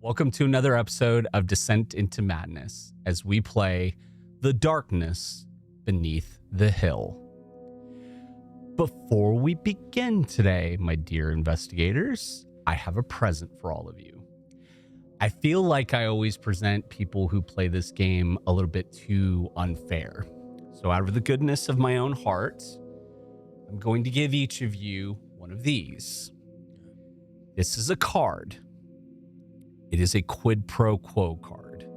Welcome to another episode of Descent into Madness as we play The Darkness Beneath the Hill. Before we begin today, my dear investigators, I have a present for all of you. I feel like I always present people who play this game a little bit too unfair. So out of the goodness of my own heart, I'm going to give each of you one of these. This is a card. It is a quid pro quo card.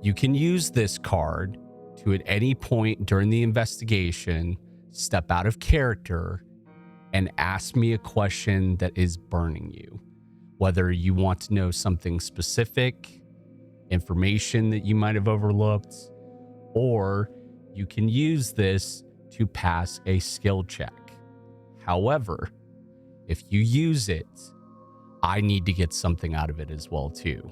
You can use this card to, at any point during the investigation, step out of character and ask me a question that is burning you. Whether you want to know something specific, information that you might have overlooked, or you can use this to pass a skill check. However, if you use it, I need to get something out of it as well too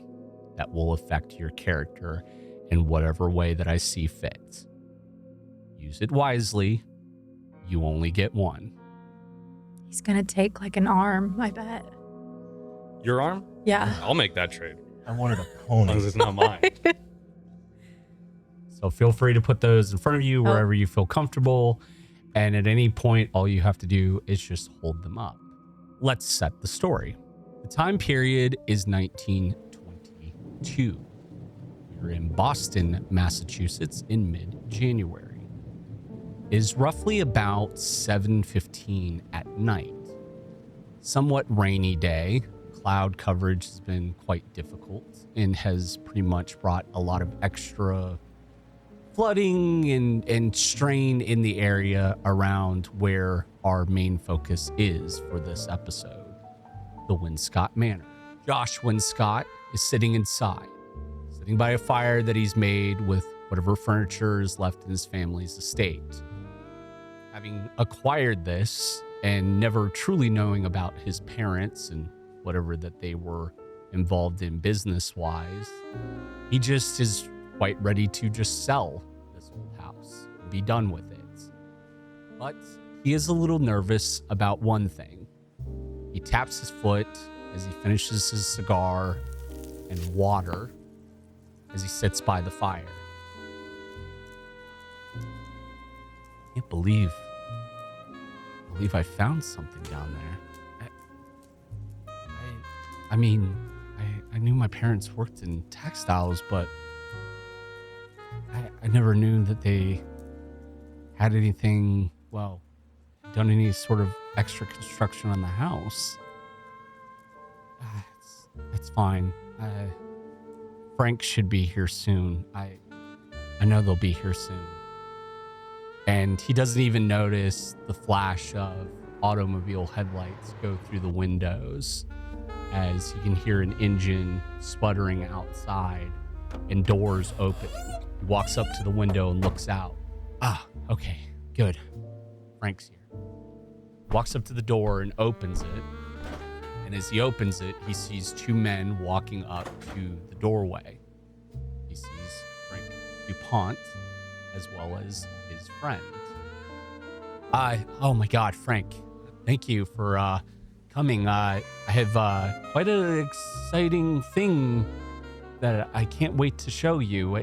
that will affect your character in whatever way that I see fit. Use it wisely. You only get one. He's gonna take like an arm, I bet. Your arm? Yeah. I'll make that trade. I wanted a pony. Because it's not mine. So feel free to put those in front of you wherever you feel comfortable. And at any point, all you have to do is just hold them up. Let's set the story. The time period is 1922. We're in Boston, Massachusetts in mid-January. It is roughly about 7:15 at night. Somewhat rainy day. Cloud coverage has been quite difficult and has pretty much brought a lot of extra flooding and strain in the area around where our main focus is for this episode. The Winscott Manor. Josh Winscott is sitting inside, sitting by a fire that he's made with whatever furniture is left in his family's estate. Having acquired this and never truly knowing about his parents and whatever that they were involved in business-wise, he just is quite ready to just sell this old house and be done with it. But he is a little nervous about one thing. He taps his foot as he finishes his cigar and water as he sits by the fire. I can't believe I found something down there. I mean, I knew my parents worked in textiles, but I never knew that they had anything, well, done any sort of extra construction on the house. It's fine. Frank should be here soon. I know they'll be here soon. And he doesn't even notice the flash of automobile headlights go through the windows as he can hear an engine sputtering outside and doors opening. He walks up to the window and looks out. Okay, good. Frank's here. Walks up to the door and opens it. And as he opens it, he sees two men walking up to the doorway. He sees Frank DuPont as well as his friend. Oh my God, Frank, thank you for coming. I have quite an exciting thing that I can't wait to show you.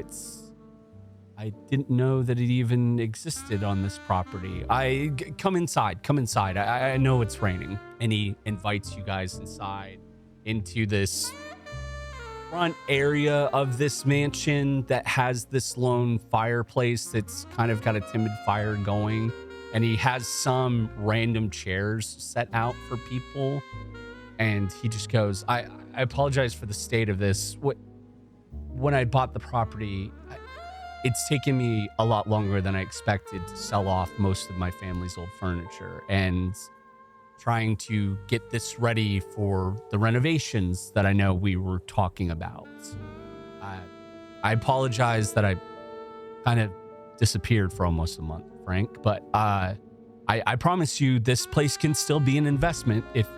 I didn't know that it even existed on this property. Come inside. I know it's raining. And he invites you guys inside into this front area of this mansion that has this lone fireplace that's kind of got a timid fire going. And he has some random chairs set out for people. And he just goes, I apologize for the state of this. When I bought the property, it's taken me a lot longer than I expected to sell off most of my family's old furniture and trying to get this ready for the renovations that I know we were talking about. I apologize that I kind of disappeared for almost a month, Frank, but I promise you this place can still be an investment if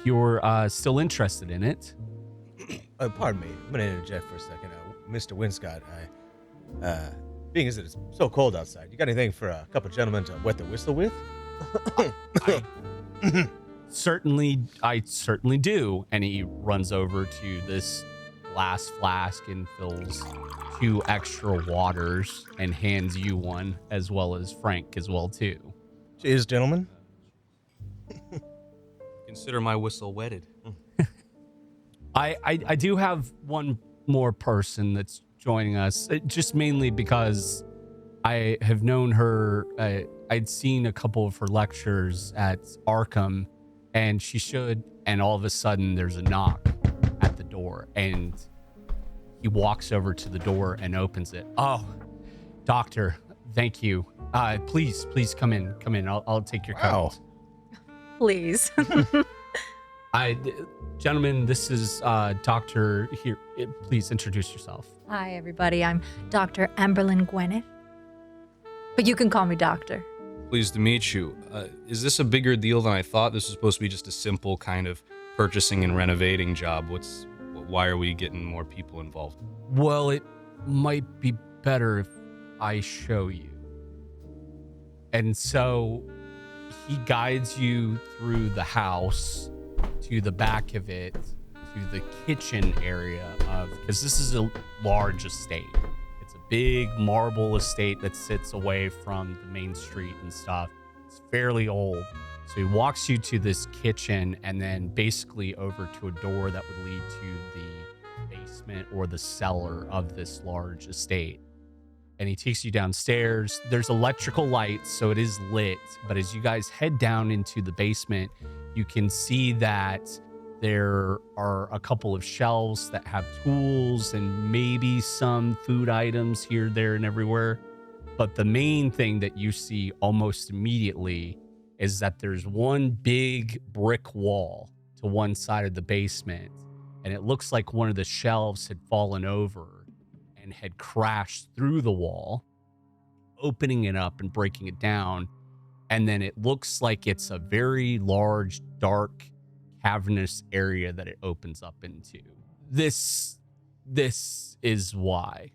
you're still interested in it. Pardon me. I'm going to interject for a second. Mr. Winscott, being as it's so cold outside, you got anything for a couple gentlemen to wet the whistle with? I certainly do. And he runs over to this glass flask and fills 2 extra waters and hands you one, as well as Frank as well too. Cheers, gentlemen. Consider my whistle wetted. I do have one more person that's joining us, just mainly because I have known her. I'd seen a couple of her lectures at Arkham, and and all of a sudden there's a knock at the door, and he walks over to the door and opens it. Oh, doctor, thank you. Please come in. I'll take your coat. Please. Gentlemen, this is Doctor here. Please introduce yourself. Hi, everybody. I'm Dr. Amberlyn Gwyneth. But you can call me Doctor. Pleased to meet you. Is this a bigger deal than I thought? This is supposed to be just a simple kind of purchasing and renovating job. Why are we getting more people involved? Well, it might be better if I show you. And so he guides you through the house to the back of it, to the kitchen area because this is a large estate. It's a big marble estate that sits away from the main street and stuff. It's fairly old. So he walks you to this kitchen and then basically over to a door that would lead to the basement or the cellar of this large estate. And he takes you downstairs. There's electrical lights, so it is lit. But as you guys head down into the basement, you can see that there are a couple of shelves that have tools and maybe some food items here, there, and everywhere. But the main thing that you see almost immediately is that there's one big brick wall to one side of the basement. And it looks like one of the shelves had fallen over and had crashed through the wall, opening it up and breaking it down. And then it looks like it's a very large, dark, cavernous area that it opens up into. This is why.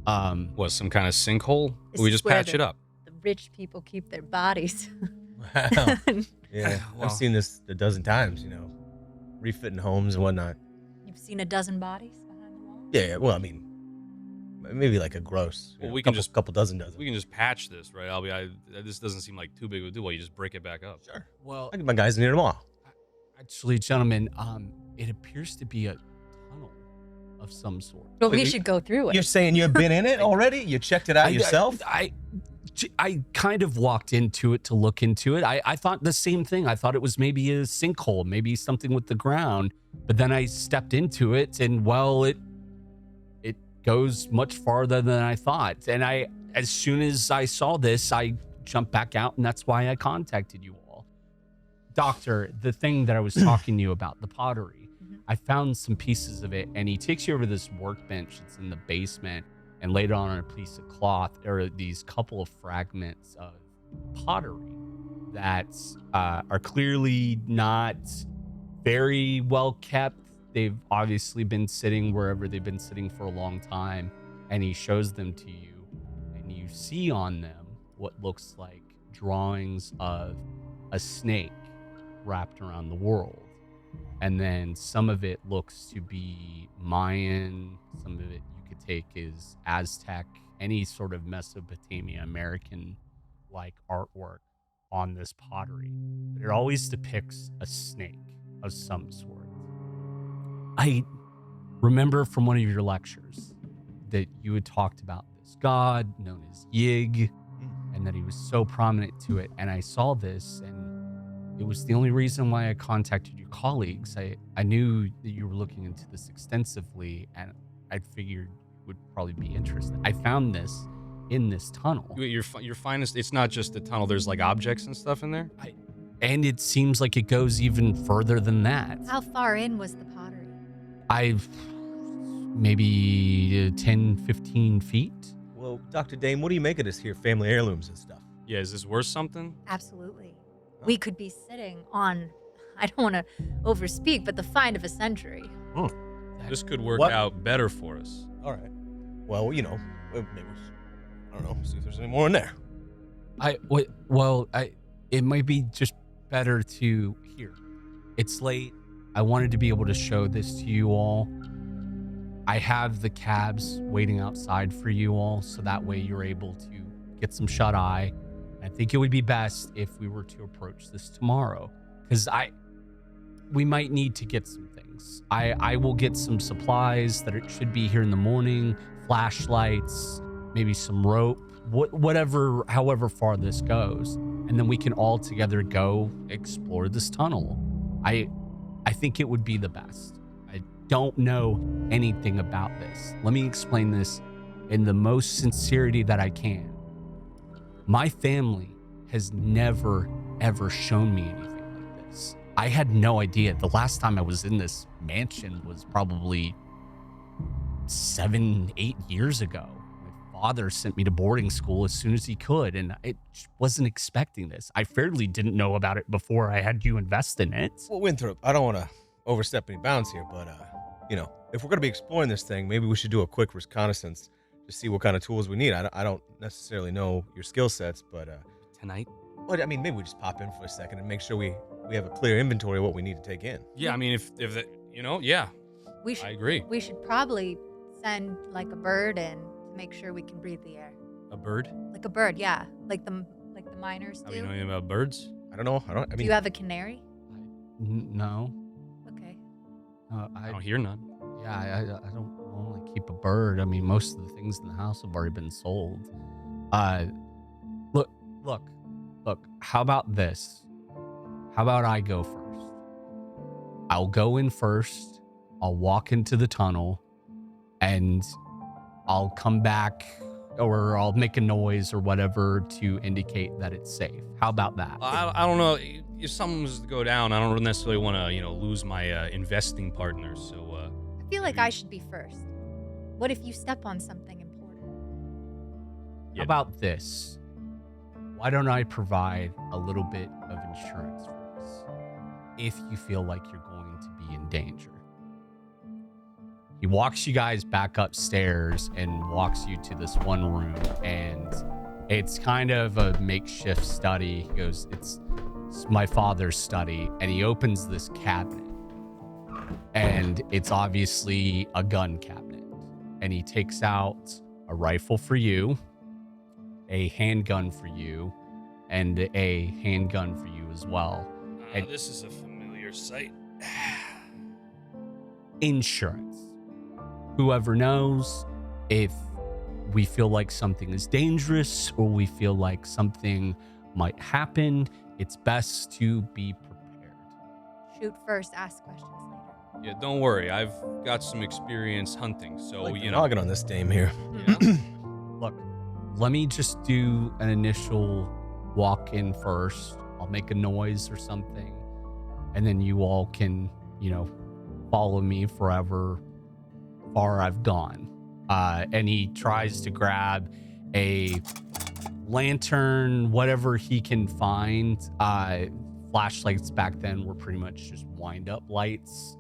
What, some kind of sinkhole? This We is just where patch it up. The rich people keep their bodies. Wow. Yeah, Well. I've seen this a dozen times, refitting homes and whatnot. You've seen a dozen bodies behind the wall? Yeah, well, I mean, maybe like a gross. Well, we can just- couple dozen. We can just patch this, right? This doesn't seem like too big of a deal. Well, you just break it back up. Sure. Well, I get my guys near them all. actually, gentlemen, it appears to be a tunnel of some sort. Well, Wait, we should go through it. You're saying you've been in it already? You checked it out yourself? I kind of walked into it to look into it. I thought the same thing. I thought it was maybe a sinkhole, maybe something with the ground. But then I stepped into it, and well, it goes much farther than I thought. And as soon as I saw this, I jumped back out, and that's why I contacted you all. Doctor, the thing that I was talking to you about, the pottery, I found some pieces of it, and he takes you over to this workbench that's in the basement and laid it on a piece of cloth. There are these couple of fragments of pottery that are clearly not very well kept. They've obviously been sitting wherever they've been sitting for a long time, and he shows them to you, and you see on them what looks like drawings of a snake wrapped around the world. And then some of it looks to be Mayan, some of it you could take is Aztec, any sort of Mesopotamia, American-like artwork on this pottery. But it always depicts a snake of some sort. I remember from one of your lectures that you had talked about this god known as Yig, and that he was so prominent to it. And I saw this, and it was the only reason why I contacted your colleagues. I knew that you were looking into this extensively, and I figured you would probably be interested. I found this in this tunnel. Your finest. It's not just the tunnel. There's like objects and stuff in there. And it seems like it goes even further than that. How far in was the pottery? I've maybe 10, 15 feet. Well, Dr. Dame, what do you make of this here family heirlooms and stuff? Yeah, is this worth something? Absolutely. We could be sitting on, I don't want to overspeak, but the find of a century. This could work What? out better for us. All right. Well, maybe, I don't know, see if there's any more in there. It might be just better to here. It's late. I wanted to be able to show this to you all. I have the cabs waiting outside for you all, so that way you're able to get some shut eye. I think it would be best if we were to approach this tomorrow, because we might need to get some things. I will get some supplies that it should be here in the morning, flashlights, maybe some rope, whatever, however far this goes, and then we can all together go explore this tunnel. I think it would be the best. I don't know anything about this. Let me explain this in the most sincerity that I can. My family has never, ever shown me anything like this. I had no idea. The last time I was in this mansion was probably 7-8 years ago. My father sent me to boarding school as soon as he could, and I wasn't expecting this. I fairly didn't know about it before I had you invest in it. Well, Winthrop, I don't want to overstep any bounds here, but, if we're going to be exploring this thing, maybe we should do a quick reconnaissance to see what kind of tools we need. I don't necessarily know your skill sets, but... Tonight? Well, I mean, maybe we just pop in for a second and make sure we have a clear inventory of what we need to take in. Yeah, I mean, if the, yeah, I agree. We should probably send like a bird in to make sure we can breathe the air. A bird? Like a bird, yeah. Like the miners do. How do you know anything about birds? I don't know. I Do mean, you have a canary? No. Okay. I don't hear none. Yeah, I don't normally keep a bird. I mean, most of the things in the house have already been sold. Look, how about this? How about I go first? I'll go in first. I'll walk into the tunnel and I'll come back, or I'll make a noise or whatever to indicate that it's safe. How about that? I don't know. If something was to go down, I don't necessarily want to, lose my investing partner. So I feel like I should be first. What if you step on something important? How about this? Why don't I provide a little bit of insurance for us if you feel like you're going to be in danger? He walks you guys back upstairs and walks you to this one room, and it's kind of a makeshift study. He goes, it's my father's study, and he opens this cabinet, and it's obviously a gun cabinet, and he takes out a rifle for you, a handgun for you, and a handgun for you as well. And this is a familiar sight. Insurance. Whoever knows, if we feel like something is dangerous or we feel like something might happen, it's best to be prepared. Shoot first, ask questions later. Yeah, don't worry. I've got some experience hunting, so noggin on this dame here. Yeah. Look, let me just do an initial walk in first. I'll make a noise or something, and then you all can, follow me forever far I've gone. And he tries to grab a lantern, whatever he can find. Flashlights back then were pretty much just wind-up lights.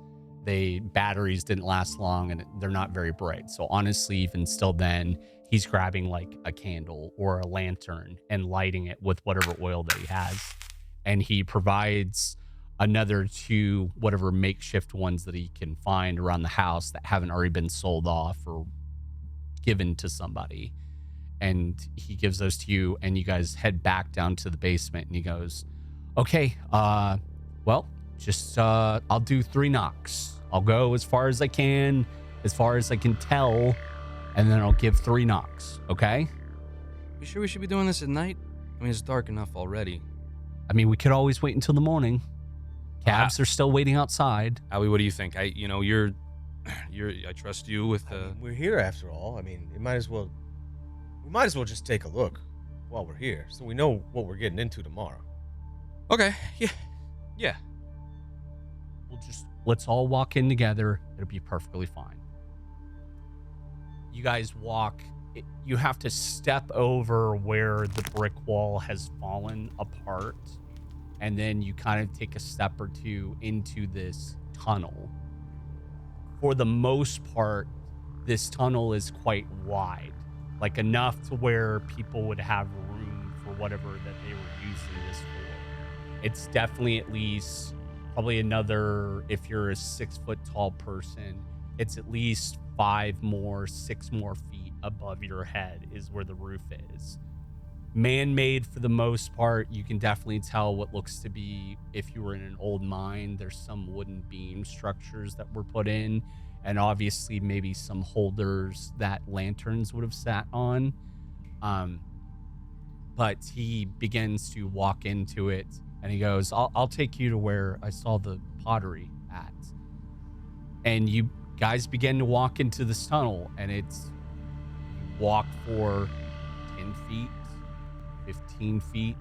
Batteries didn't last long, and they're not very bright. So honestly, even still then, he's grabbing like a candle or a lantern and lighting it with whatever oil that he has. And he provides another 2 whatever makeshift ones that he can find around the house that haven't already been sold off or given to somebody. And he gives those to you, and you guys head back down to the basement, and he goes, okay, well, just I'll do 3 knocks. I'll go as far as I can tell, and then I'll give 3 knocks, okay? You sure we should be doing this at night? I mean, it's dark enough already. I mean, we could always wait until the morning. Cabs are still waiting outside. Howie, what do you think? I trust you with We're here after all. I mean, we might as well just take a look while we're here, so we know what we're getting into tomorrow. Okay, yeah. Let's all walk in together. It'll be perfectly fine. You guys walk. You have to step over where the brick wall has fallen apart, and then you kind of take a step or 2 into this tunnel. For the most part, this tunnel is quite wide, like enough to where people would have room for whatever that they were using this for. It's definitely at least probably another, if you're a 6 foot tall person, it's at least 6 more feet above your head is where the roof is. Man-made for the most part. You can definitely tell what looks to be, if you were in an old mine, there's some wooden beam structures that were put in, and obviously maybe some holders that lanterns would have sat on. But he begins to walk into it, and he goes, I'll take you to where I saw the pottery at. And you guys begin to walk into this tunnel, and it's, you walk for 10 feet, 15 feet,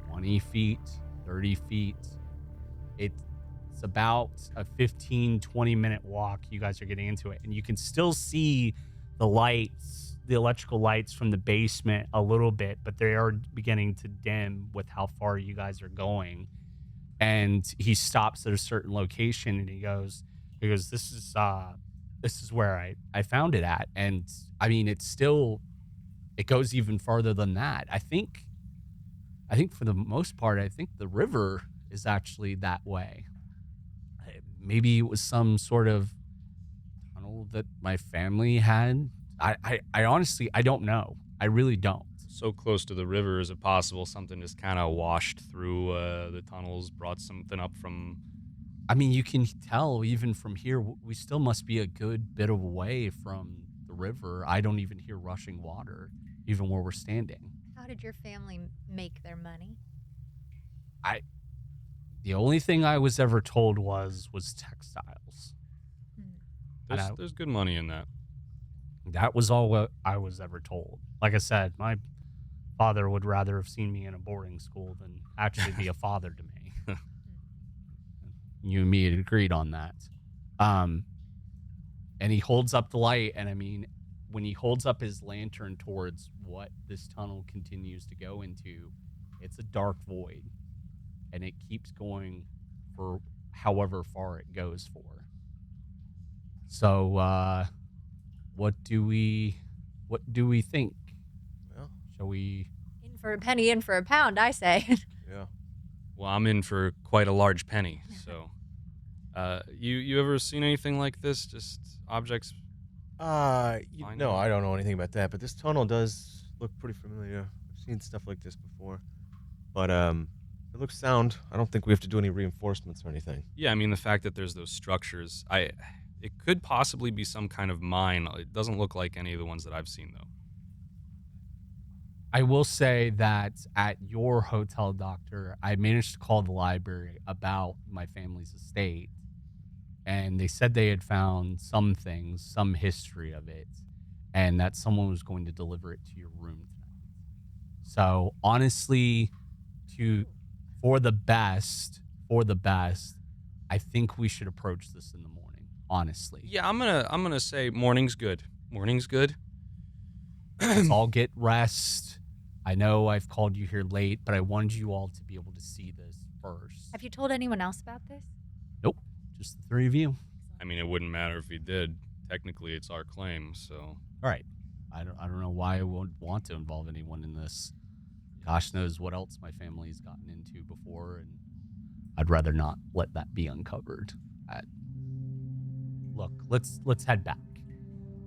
20 feet, 30 feet. It's about a 15, 20-minute walk. You guys are getting into it, and you can still see the lights, the electrical lights from the basement a little bit, but they are beginning to dim with how far you guys are going. And he stops at a certain location, and he goes, this is where I found it at. And I mean, it goes even farther than that. I think for the most part, I think the river is actually that way. Maybe it was some sort of tunnel that my family had. I honestly, I don't know. I really don't. So close to the river, is it possible something just kind of washed through the tunnels, brought something up from... I mean, you can tell even from here, we still must be a good bit away from the river. I don't even hear rushing water, even where we're standing. How did your family make their money? The only thing I was ever told was textiles. There's good money in that. That was all what I was ever told. Like I said, my father would rather have seen me in a boarding school than actually be a father to me. You and me had agreed on that. And he holds up the light, and I mean, when he holds up his lantern towards what this tunnel continues to go into, it's a dark void, and it keeps going for however far it goes for. So, what do we think? Well, Shall we? In for a penny, in for a pound, I say. yeah. Well, I'm in for quite a large penny, so... you ever seen anything like this? Just objects? No, I don't know anything about that, but this tunnel does look pretty familiar. I've seen stuff like this before. But it looks sound. I don't think we have to do any reinforcements or anything. Yeah, I mean, the fact that there's those structures, it could possibly be some kind of mine. It doesn't look like any of the ones that I've seen, though. I will say that at your hotel, doctor, I managed to call the library about my family's estate, and they said they had found some things, some history of it, and that someone was going to deliver it to your room tonight. So honestly, for the best, I think we should approach this in the morning. Honestly, Yeah, I'm gonna say morning's good. Morning's good. let's all get rest. I know I've called you here late, but I wanted you all to be able to see this first. Have you told anyone else about this? Nope, just the three of you. I mean, it wouldn't matter if he did. Technically, it's our claim, so... All right. I don't know why I would want to involve anyone in this. Gosh knows what else my family's gotten into before, and I'd rather not let that be uncovered. Look, let's head back.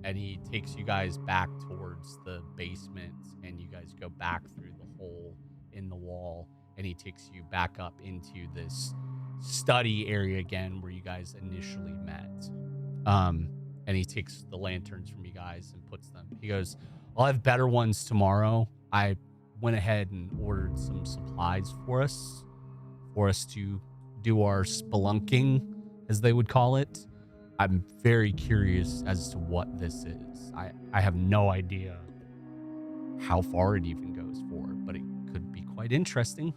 And he takes you guys back towards the basement, and you guys go back through the hole in the wall, and he takes you back up into this study area again where you guys initially met. And he takes the lanterns from you guys and puts them. He goes, I'll have better ones tomorrow. I went ahead and ordered some supplies for us to do our spelunking, as they would call it. I'm very curious as to what this is. I have no idea how far it even goes for, but it could be quite interesting.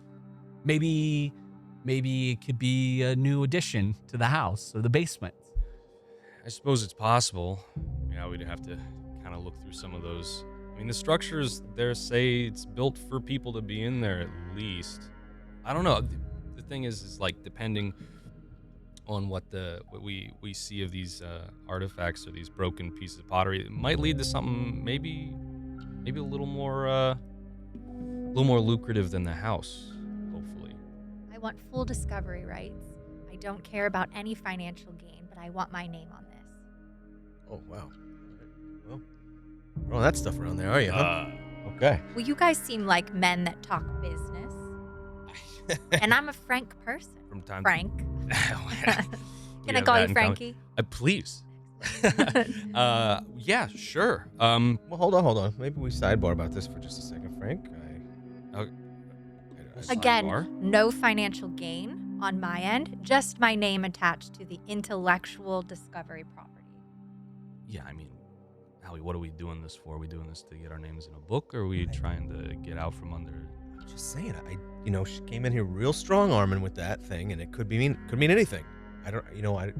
Maybe it could be a new addition to the house or the basement. I suppose it's possible. Yeah, we'd have to kind of look through some of those. I mean, the structures there say it's built for people to be in there at least. I don't know. The thing is like depending on what we see of these artifacts or these broken pieces of pottery, it might lead to something maybe a little more lucrative than the house. Hopefully. I want full discovery rights. I don't care about any financial gain, but I want my name on this. Oh, wow. All right. Well, all that stuff around there, are you, huh? Okay. Well, you guys seem like men that talk business. And I'm a frank person. From time Frank. to Can I call you Frankie? Please. Yeah, sure. Well, hold on. Maybe we sidebar about this for just a second, Frank. Again, sidebar? no financial gain on my end, just my name attached to the intellectual discovery property. Yeah, I mean, Howie, what are we doing this for? Are we doing this to get our names in a book, or are we trying to get out from under? I'm just saying, she came in here real strong arming with that thing, and it could mean anything.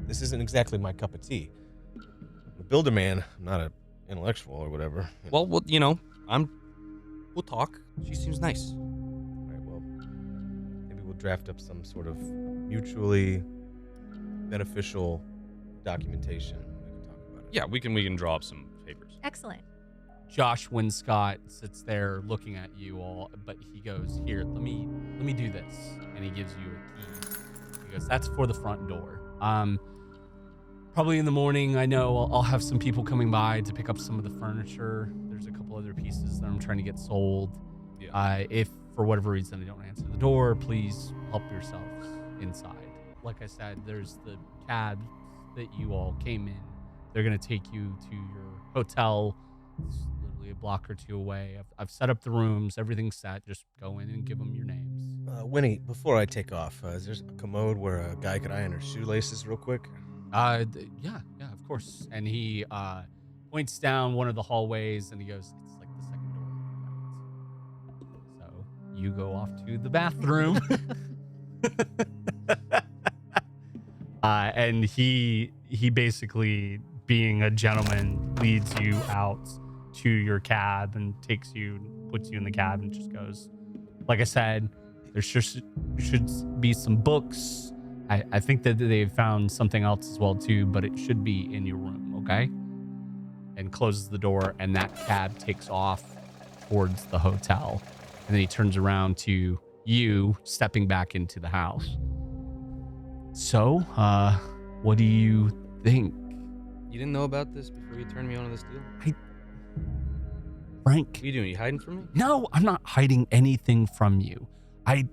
This isn't exactly my cup of tea. I'm a builder man. I'm not an intellectual or whatever. Well, we'll talk. She seems nice. All right, well, maybe we'll draft up some sort of mutually beneficial documentation. We can talk about it. Yeah, we can draw up some papers. Excellent. Josh Winscott sits there looking at you all, but he goes, "Here, let me do this," and he gives you a key. He goes, "That's for the front door. Probably in the morning. I know I'll have some people coming by to pick up some of the furniture. There's a couple other pieces that I'm trying to get sold. Yeah. If for whatever reason I don't answer the door, please help yourselves inside. Like I said, there's the cabs that you all came in. They're gonna take you to your hotel. It's literally a block or two away. I've set up the rooms. Everything's set. Just go in and give them your names." Winnie, before I take off, is there a commode where a guy could iron her shoelaces real quick? Yeah, of course. And he points down one of the hallways and he goes, "It's like the second door on the right." So you go off to the bathroom. And he basically, being a gentleman, leads you out to your cab and takes you, puts you in the cab and just goes, "Like I said, there should be some books. I think that they've found something else as well too, but it should be in your room, okay?" And closes the door, and that cab takes off towards the hotel. And then he turns around to you, stepping back into the house. "So, what do you think?" You didn't know about this before you turned me on to this deal? Frank? What are you doing? You hiding from me? No, I'm not hiding anything from you. I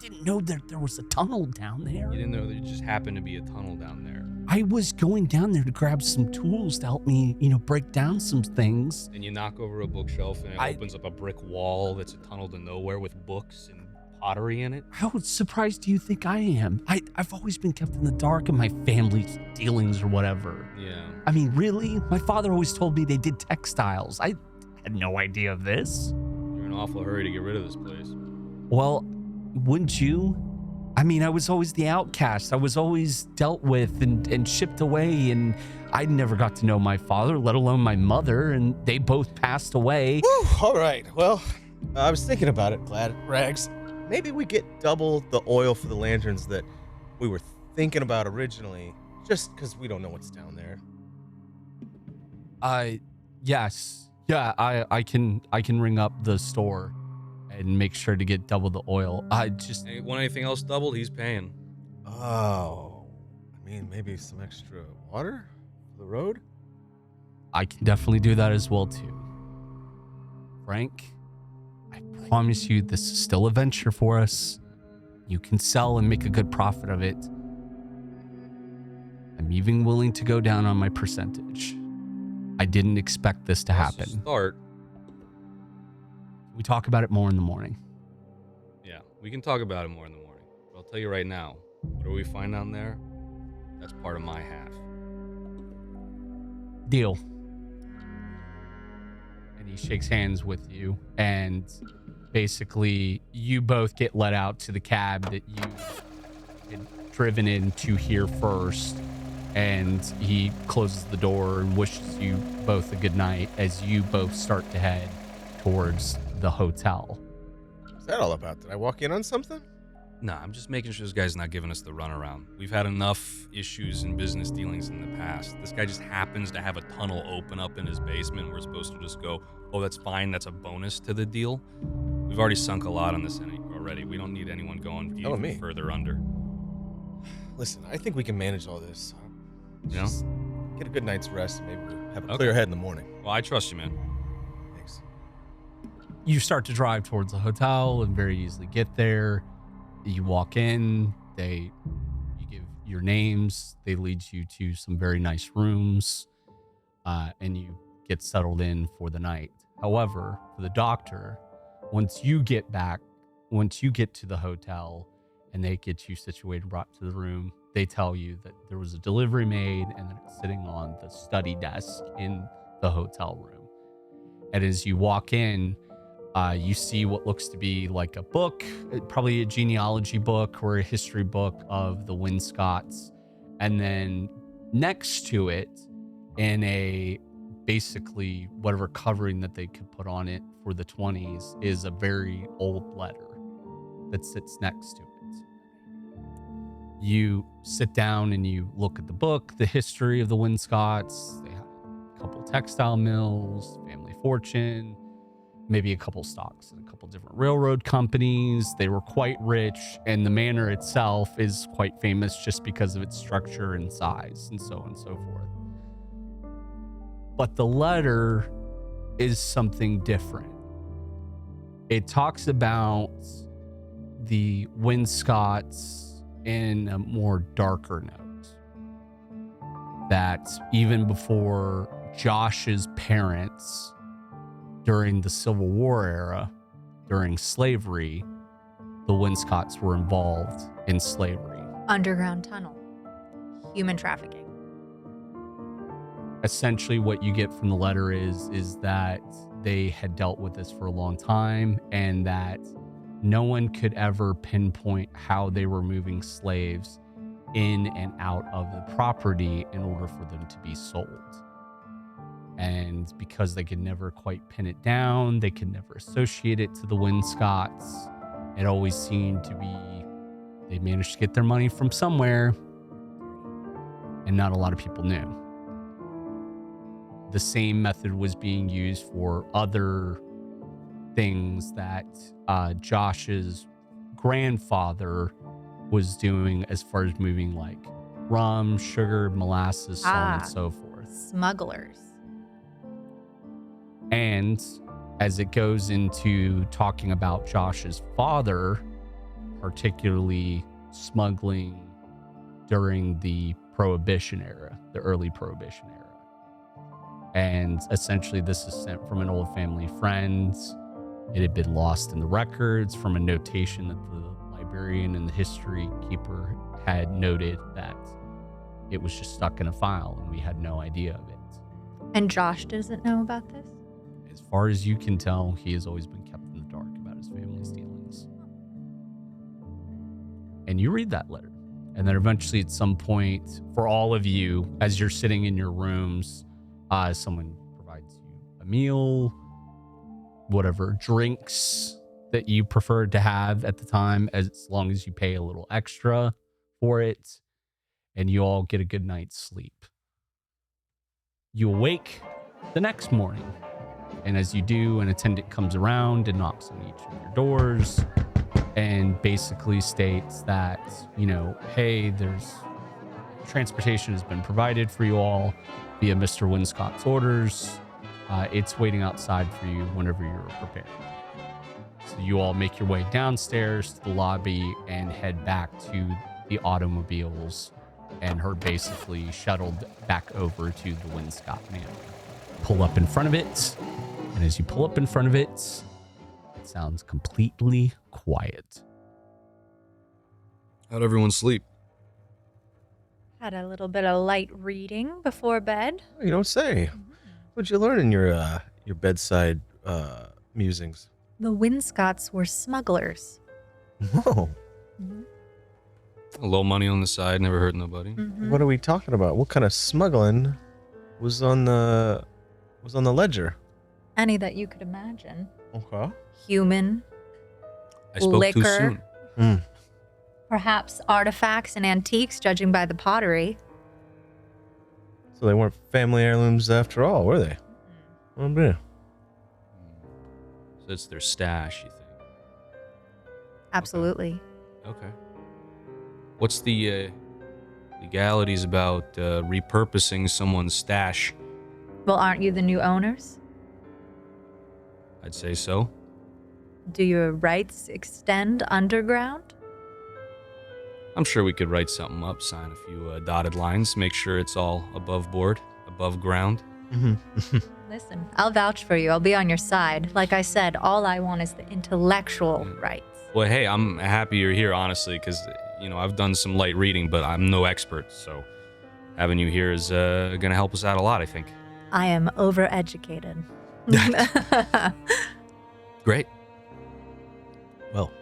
didn't know that there was a tunnel down there. You didn't know there just happened to be a tunnel down there. I was going down there to grab some tools to help me, break down some things. And you knock over a bookshelf and it opens up a brick wall that's a tunnel to nowhere with books and pottery in it. How surprised do you think I am? I've always been kept in the dark in my family's dealings or whatever. Yeah. I mean, really? My father always told me they did textiles. I had no idea of this. You're in an awful hurry to get rid of this place. Well, wouldn't you? I mean, I was always the outcast. I was always dealt with and shipped away, and I never got to know my father, let alone my mother, and they both passed away. Whew, all right. Well, I was thinking about it, Glad Rags. Maybe we get double the oil for the lanterns that we were thinking about originally, just because we don't know what's down there. Yes. Yeah, I can ring up the store and make sure to get double the oil. Hey, want anything else doubled? He's paying. Oh, I mean, maybe some extra water for the road? I can definitely do that as well, too. Frank, I promise you this is still a venture for us. You can sell and make a good profit of it. I'm even willing to go down on my percentage. I didn't expect this to happen. Start. We talk about it more in the morning. Yeah, we can talk about it more in the morning. But I'll tell you right now, whatever we find down there, that's part of my half. Deal. And he shakes hands with you, and basically you both get let out to the cab that you had driven into here first, and he closes the door and wishes you both a good night as you both start to head towards the hotel. What's that all about? Did I walk in on something? Nah, I'm just making sure this guy's not giving us the runaround. We've had enough issues in business dealings in the past. This guy just happens to have a tunnel open up in his basement. We're supposed to just go, oh, that's fine. That's a bonus to the deal. We've already sunk a lot on this already. We don't need anyone going even further under. Listen, I think we can manage all this. Yeah? Just get a good night's rest and maybe we'll have a Okay. clear head in the morning. Well, I trust you, man. Thanks. You start to drive towards the hotel and very easily get there. You walk in, you give your names, they lead you to some very nice rooms, and you get settled in for the night. However, for the doctor, once you get to the hotel and they get you situated, brought to the room, they tell you that there was a delivery made and that it's sitting on the study desk in the hotel room. And as you walk in, you see what looks to be like a book, probably a genealogy book or a history book of the Winscotts. And then next to it, in a basically whatever covering that they could put on it for the 20s, is a very old letter that sits next to it. You sit down and you look at the book, the history of the Winscotts. They had a couple textile mills, family fortune, maybe a couple stocks and a couple different railroad companies. They were quite rich, and the manor itself is quite famous just because of its structure and size and so on and so forth. But the letter is something different. It talks about the Winscotts in a more darker note. That even before Josh's parents, during the Civil War era, during slavery, the Winscotts were involved in slavery. Underground tunnel. Human trafficking. Essentially what you get from the letter is that they had dealt with this for a long time, and that no one could ever pinpoint how they were moving slaves in and out of the property in order for them to be sold. And because they could never quite pin it down, they could never associate it to the Winscotts. It always seemed to be they managed to get their money from somewhere, and not a lot of people knew. The same method was being used for other things that Josh's grandfather was doing, as far as moving like rum, sugar, molasses, so on and so forth. Smugglers. And as it goes into talking about Josh's father, particularly smuggling during the Prohibition era, the early Prohibition era. And essentially this is sent from an old family friend. It had been lost in the records from a notation that the librarian and the history keeper had noted that it was just stuck in a file and we had no idea of it. And Josh doesn't know about this? As far as you can tell, he has always been kept in the dark about his family's dealings. And you read that letter. And then eventually at some point, for all of you, as you're sitting in your rooms, someone provides you a meal, whatever drinks that you prefer to have at the time, as long as you pay a little extra for it, and you all get a good night's sleep. You awake the next morning, and as you do, an attendant comes around and knocks on each of your doors and basically states that, hey, there's transportation has been provided for you all via Mr. Winscott's orders. It's waiting outside for you whenever you're prepared. So you all make your way downstairs to the lobby and head back to the automobiles and are basically shuttled back over to the Winscott Manor. Pull up in front of it, and as you pull up in front of it, it sounds completely quiet. How'd everyone sleep? Had a little bit of light reading before bed. Oh, you don't say. What'd you learn in your bedside musings? The Winscotts were smugglers. Whoa. A little money on the side, never hurt nobody. Mm-hmm. What are we talking about? What kind of smuggling was on the ledger? Any that you could imagine. Okay. Human, I spoke too liquor. soon. Perhaps artifacts and antiques, judging by the pottery. So they weren't family heirlooms after all, were they? Oh, yeah. So it's their stash, you think? Absolutely. Okay. What's the Legality's about repurposing someone's stash. Well, aren't you the new owners? I'd say so. Do your rights extend underground? I'm sure we could write something up, sign a few dotted lines, make sure it's all above board, above ground. Listen, I'll vouch for you. I'll be on your side. Like I said, all I want is the intellectual rights. Well, hey, I'm happy you're here, honestly, because, I've done some light reading, but I'm no expert, so having you here is going to help us out a lot, I think. I am overeducated. Great. Well,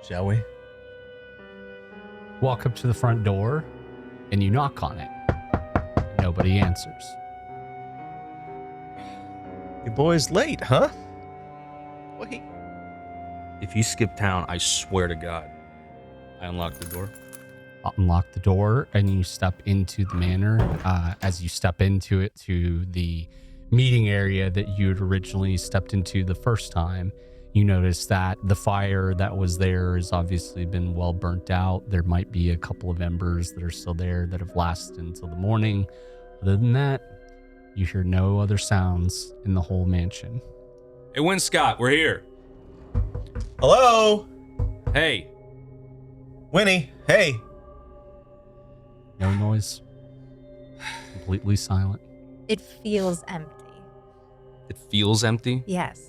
shall we? Walk up to the front door, and you knock on it. Nobody answers. You boys late, huh? Wait. If you skip town, I swear to God, I unlock the door. Unlock the door, and you step into the manor. As you step into it, to the meeting area that you'd originally stepped into the first time, you notice that the fire that was there has obviously been well burnt out. There might be a couple of embers that are still there that have lasted until the morning. Other than that, you hear no other sounds in the whole mansion. Hey, Winscott, we're here. Hello? Hey. Winnie, hey. No noise. Completely silent. It feels empty. It feels empty? Yes.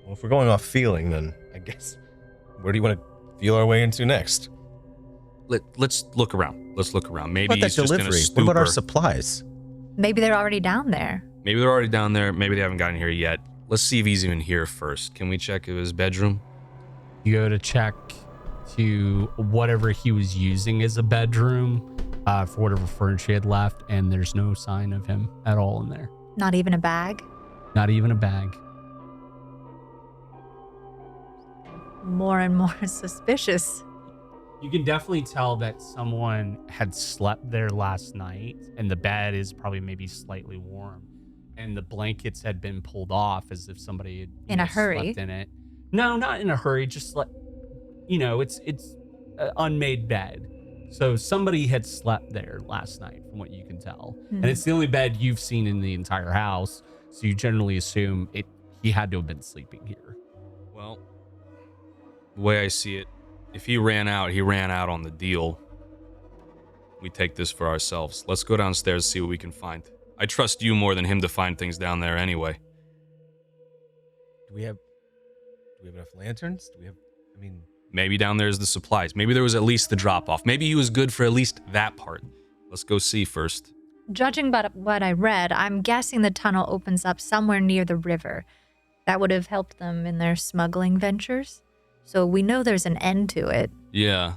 Well, if we're going off feeling, then I guess, where do you want to feel our way into next? Let's look around. Maybe What about he's that just in a delivery? stupor. What about our supplies? Maybe they're already down there. Maybe they're already down there. Maybe they haven't gotten here yet. Let's see if he's even here first. Can we check his bedroom? You go to check to whatever he was using as a bedroom for whatever furniture he had left, and there's no sign of him at all in there. Not even a bag? Not even a bag. More and more suspicious. You can definitely tell that someone had slept there last night, and the bed is probably maybe slightly warm, and the blankets had been pulled off as if somebody had In a hurry? slept in it. No, not in a hurry. Just like, it's an unmade bed. So somebody had slept there last night, from what you can tell, and it's the only bed you've seen in the entire house. So you generally assume he had to have been sleeping here. Well, the way I see it, if he ran out on the deal. We take this for ourselves. Let's go downstairs and see what we can find. I trust you more than him to find things down there anyway. Do we have enough lanterns? Maybe down there's the supplies. Maybe there was at least the drop-off. Maybe he was good for at least that part. Let's go see first. Judging by what I read, I'm guessing the tunnel opens up somewhere near the river. That would have helped them in their smuggling ventures. So we know there's an end to it. Yeah.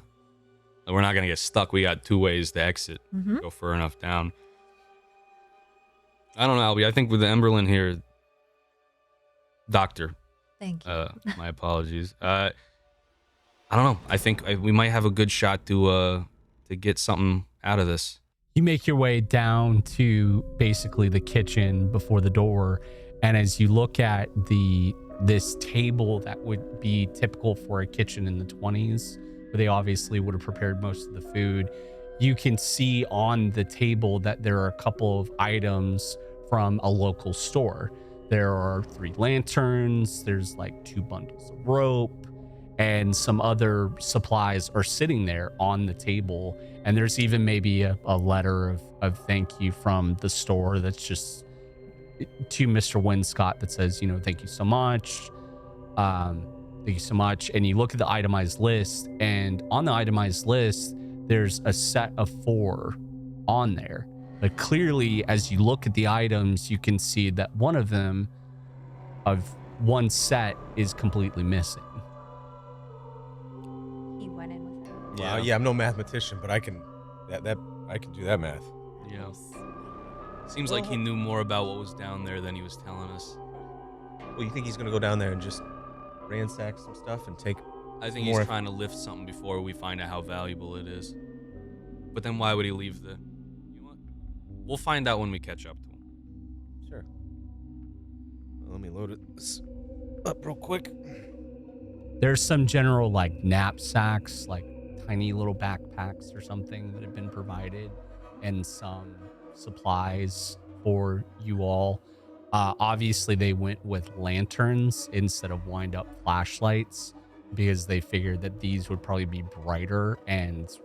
We're not going to get stuck. We got 2 ways to exit. Mm-hmm. Go far enough down. I don't know, Albie. I think with the Emberlin here... Doctor. Thank you. My apologies. I don't know. I think we might have a good shot to get something out of this. You make your way down to basically the kitchen before the door, and as you look at this table that would be typical for a kitchen in the 20s, where they obviously would have prepared most of the food, you can see on the table that there are a couple of items from a local store. There are 3 lanterns, there's like 2 bundles of rope, and some other supplies are sitting there on the table. And there's even maybe a letter of thank you from the store that's just to Mr. Winscott that says, thank you so much. Thank you so much. And you look at the itemized list, and on the itemized list, there's a set of 4 on there. But clearly, as you look at the items, you can see that one of them, of one set, is completely missing. He went in with her. Wow, yeah, I'm no mathematician, but I can do that math. Yeah. Seems like he knew more about what was down there than he was telling us. Well, you think he's gonna go down there and just ransack some stuff and take? I think more he's trying to lift something before we find out how valuable it is. But then why would he leave the... You know what? We'll find out when we catch up to him. Sure. Well, let me load this up real quick. There's some general like knapsacks, like tiny little backpacks or something that have been provided, and some supplies for you all. Obviously, they went with lanterns instead of wind-up flashlights because they figured that these would probably be brighter and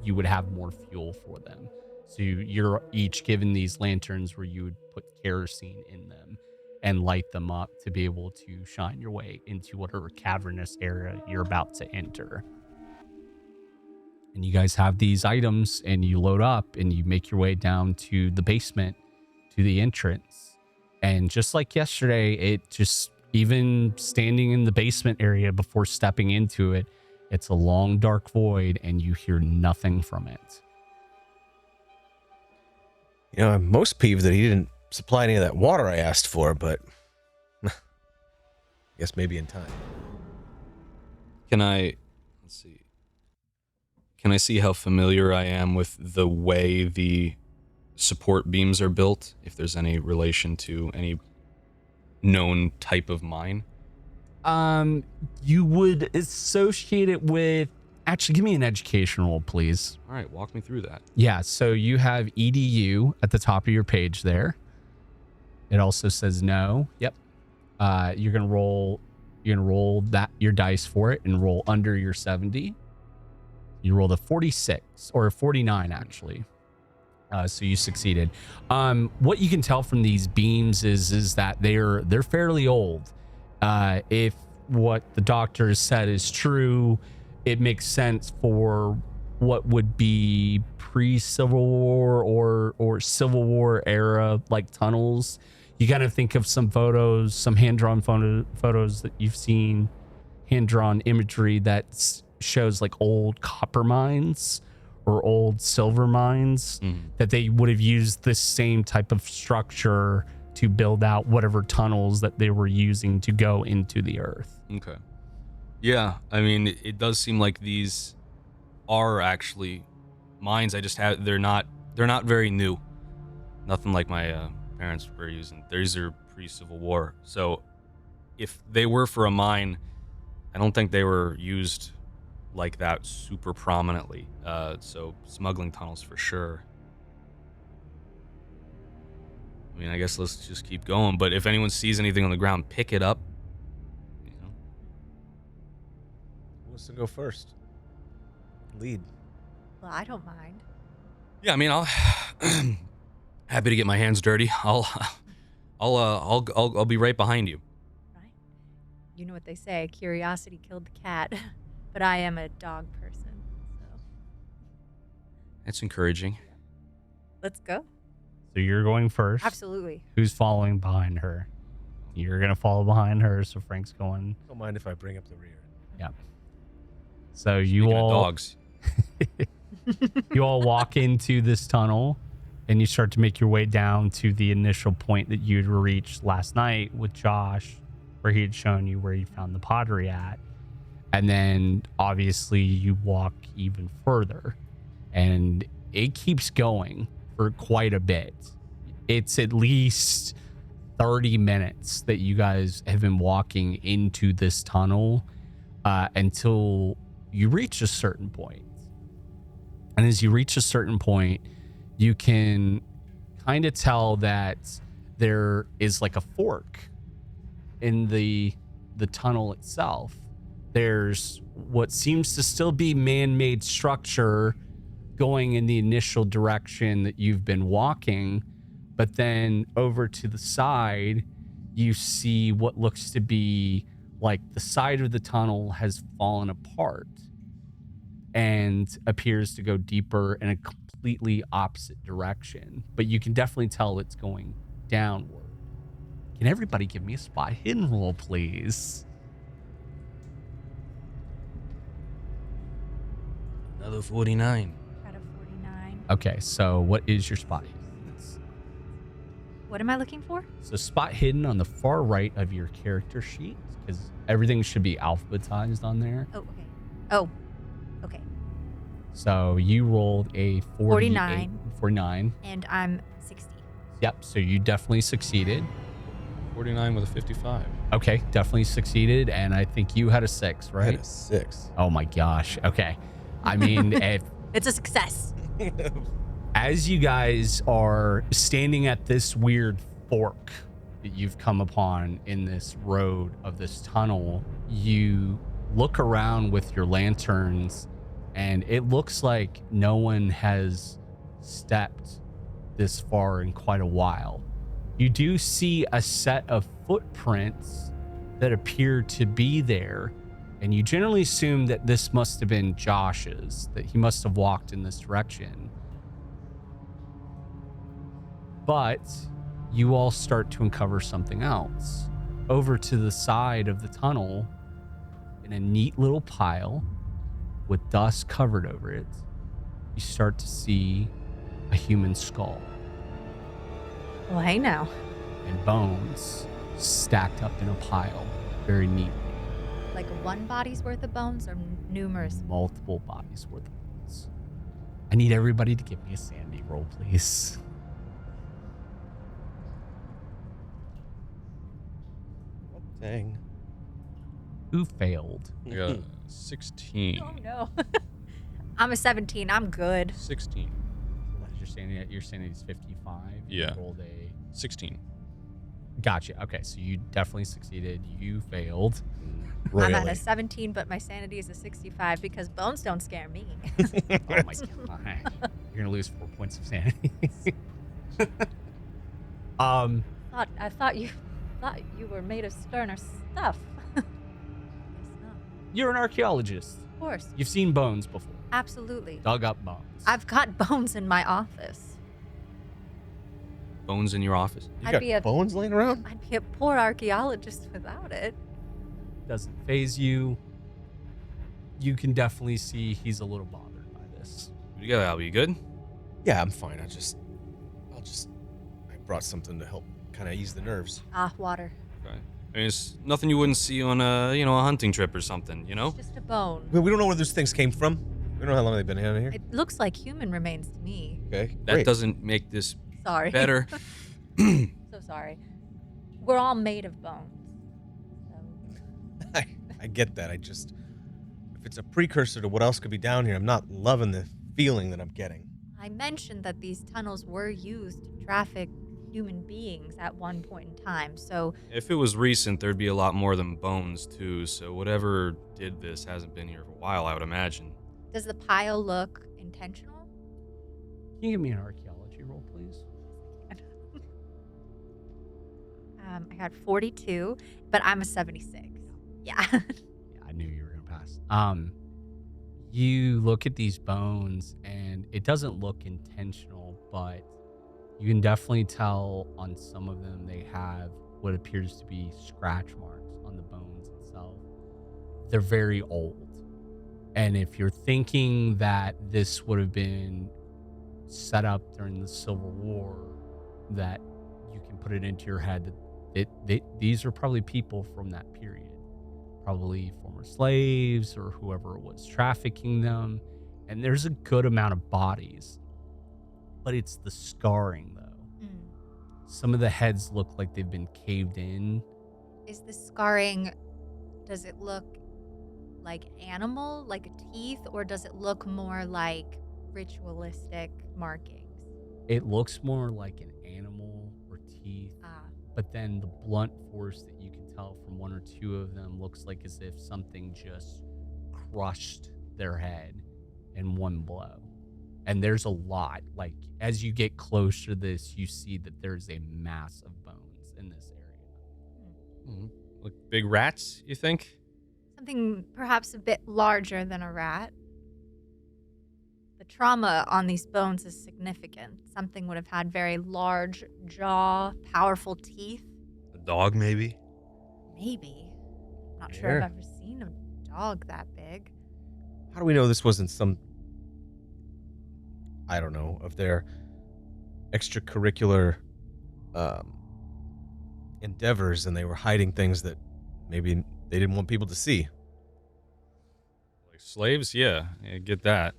you would have more fuel for them. So you're each given these lanterns where you would put kerosene in them and light them up to be able to shine your way into whatever cavernous area you're about to enter. And you guys have these items and you load up and you make your way down to the basement, to the entrance. And just like yesterday, it just, even standing in the basement area before stepping into it, it's a long dark void and you hear nothing from it. You know, I'm most peeved that he didn't supply any of that water I asked for, but I guess maybe in time. Let's see. Can I see how familiar I am with the way the support beams are built? If there's any relation to any known type of mine? You would associate it with, actually, give me an education roll, please. All right, walk me through that. Yeah, so you have EDU at the top of your page there. It also says no. Yep. You're gonna roll that your dice for it and roll under your 70. You rolled a 46 or a 49 actually. So you succeeded. What you can tell from these beams is that they're fairly old. If what the doctor said is true, it makes sense for what would be pre-Civil War or Civil War era like tunnels. You kind of think of some photos, some hand-drawn photos that you've seen, hand-drawn imagery that shows like old copper mines or old silver mines, that they would have used this same type of structure to build out whatever tunnels that they were using to go into the earth. Okay. Yeah, I mean, it does seem like these are actually mines. They're not very new. Nothing like my parents were using. These are pre-Civil War. So if they were for a mine, I don't think they were used like that super prominently. So smuggling tunnels for sure. I mean, I guess let's just keep going. But if anyone sees anything on the ground, pick it up. You know. Who wants to go first? Lead. Well, I don't mind. Yeah, I mean, I'll happy to get my hands dirty. I'll be right behind you. Right? You know what they say, curiosity killed the cat. But I am a dog person, so That's encouraging. let's go. So you're going first. Absolutely. Who's following behind her? You're going to follow behind her, so Frank's going. Don't mind if I bring up the rear. Yeah. So you Speaking of all dogs. you all walk into this tunnel and you start to make your way down to the initial point that you'd reached last night with Josh, where he had shown you where you found the pottery at. And then obviously you walk even further and it keeps going for quite a bit. It's at least 30 minutes that you guys have been walking into this tunnel until you reach a certain point. And as you reach a certain point, you can kind of tell that there is like a fork in the tunnel itself. There's what seems to still be man-made structure going in the initial direction that you've been walking, but then over to the side, you see what looks to be like the side of the tunnel has fallen apart and appears to go deeper in a completely opposite direction. But you can definitely tell it's going downward. Can everybody give me a spot hidden roll, please? Another 49. Got a 49. Okay, so what is your spot hidden? What am I looking for? So spot hidden on the far right of your character sheet, because everything should be alphabetized on there. Oh, okay. Oh, okay. So you rolled a 49. 49. And I'm 60. Yep, so you definitely succeeded. 49 with a 55. Okay, definitely succeeded, and I think you had a 6, I had right? a 6. Oh my gosh. Okay. I mean, It's a success. as you guys are standing at this weird fork that you've come upon in this road of this tunnel, you look around with your lanterns, and it looks like no one has stepped this far in quite a while. You do see a set of footprints that appear to be there, and you generally assume that this must have been Josh's, that he must have walked in this direction. But you all start to uncover something else. Over to the side of the tunnel, in a neat little pile with dust covered over it, you start to see a human skull Well, hey now. and bones stacked up in a pile very neatly. Like one body's worth of bones or numerous? Multiple bodies worth of bones. I need everybody to give me a sanity roll, please. Oh, dang. Who failed? I got a 16. Oh no. I'm a 17. I'm good. 16. What is your sanity? Your sanity is 55. You Yeah. rolled a 16. Gotcha. Okay, so you definitely succeeded. You failed. I'm at Royally. a 17, but my sanity is a 65 because bones don't scare me. Oh my god. You're gonna lose 4 points of sanity. I thought you were made of sterner stuff. Guess not. You're an archaeologist. Of course. You've seen bones before. Absolutely. Dug up bones. I've got bones in my office. Bones in your office? You I'd got be a- bones laying around? I'd be a poor archaeologist without it. Doesn't phase you. You can definitely see he's a little bothered by this. You got Al, you good? Yeah, I'm fine. I brought something to help kind of ease the nerves. Ah, water. Okay. I mean, it's nothing you wouldn't see on a hunting trip or something, you know? It's just a bone. But we don't know where those things came from. We don't know how long they've been in here. It looks like human remains to me. Okay, That great. doesn't make this Sorry. better. So sorry. We're all made of bones. So. I get that. If it's a precursor to what else could be down here, I'm not loving the feeling that I'm getting. I mentioned that these tunnels were used to traffic human beings at one point in time. So If it was recent, there'd be a lot more than bones, too. So whatever did this hasn't been here for a while, I would imagine. does the pile look intentional? Can you give me an archaeology roll, please? I got 42, but I'm a 76. Yeah. Yeah, I knew you were gonna pass. You look at these bones, and it doesn't look intentional, but you can definitely tell on some of them they have what appears to be scratch marks on the bones itself. They're very old. And if you're thinking that this would have been set up during the Civil War, that you can put it into your head that these are probably people from that period. Probably former slaves or whoever was trafficking them. And there's a good amount of bodies. But it's the scarring, though. Mm. Some of the heads look like they've been caved in. Is the scarring, does it look like animal, like teeth, or does it look more like ritualistic markings? It looks more like an animal or teeth. Ah, But then the blunt force that you can tell from one or two of them looks like as if something just crushed their head in one blow. And there's a lot. Like, as you get closer to this, you see that there's a mass of bones in this area. Like big rats, you think? something perhaps a bit larger than a rat. The trauma on these bones is significant. Something would have had very large jaw, powerful teeth. A dog, maybe? Maybe. Not sure Yeah. I've ever seen a dog that big. How do we know this wasn't some, I don't know, of their extracurricular endeavors and they were hiding things that maybe they didn't want people to see? Like slaves? Yeah, get that.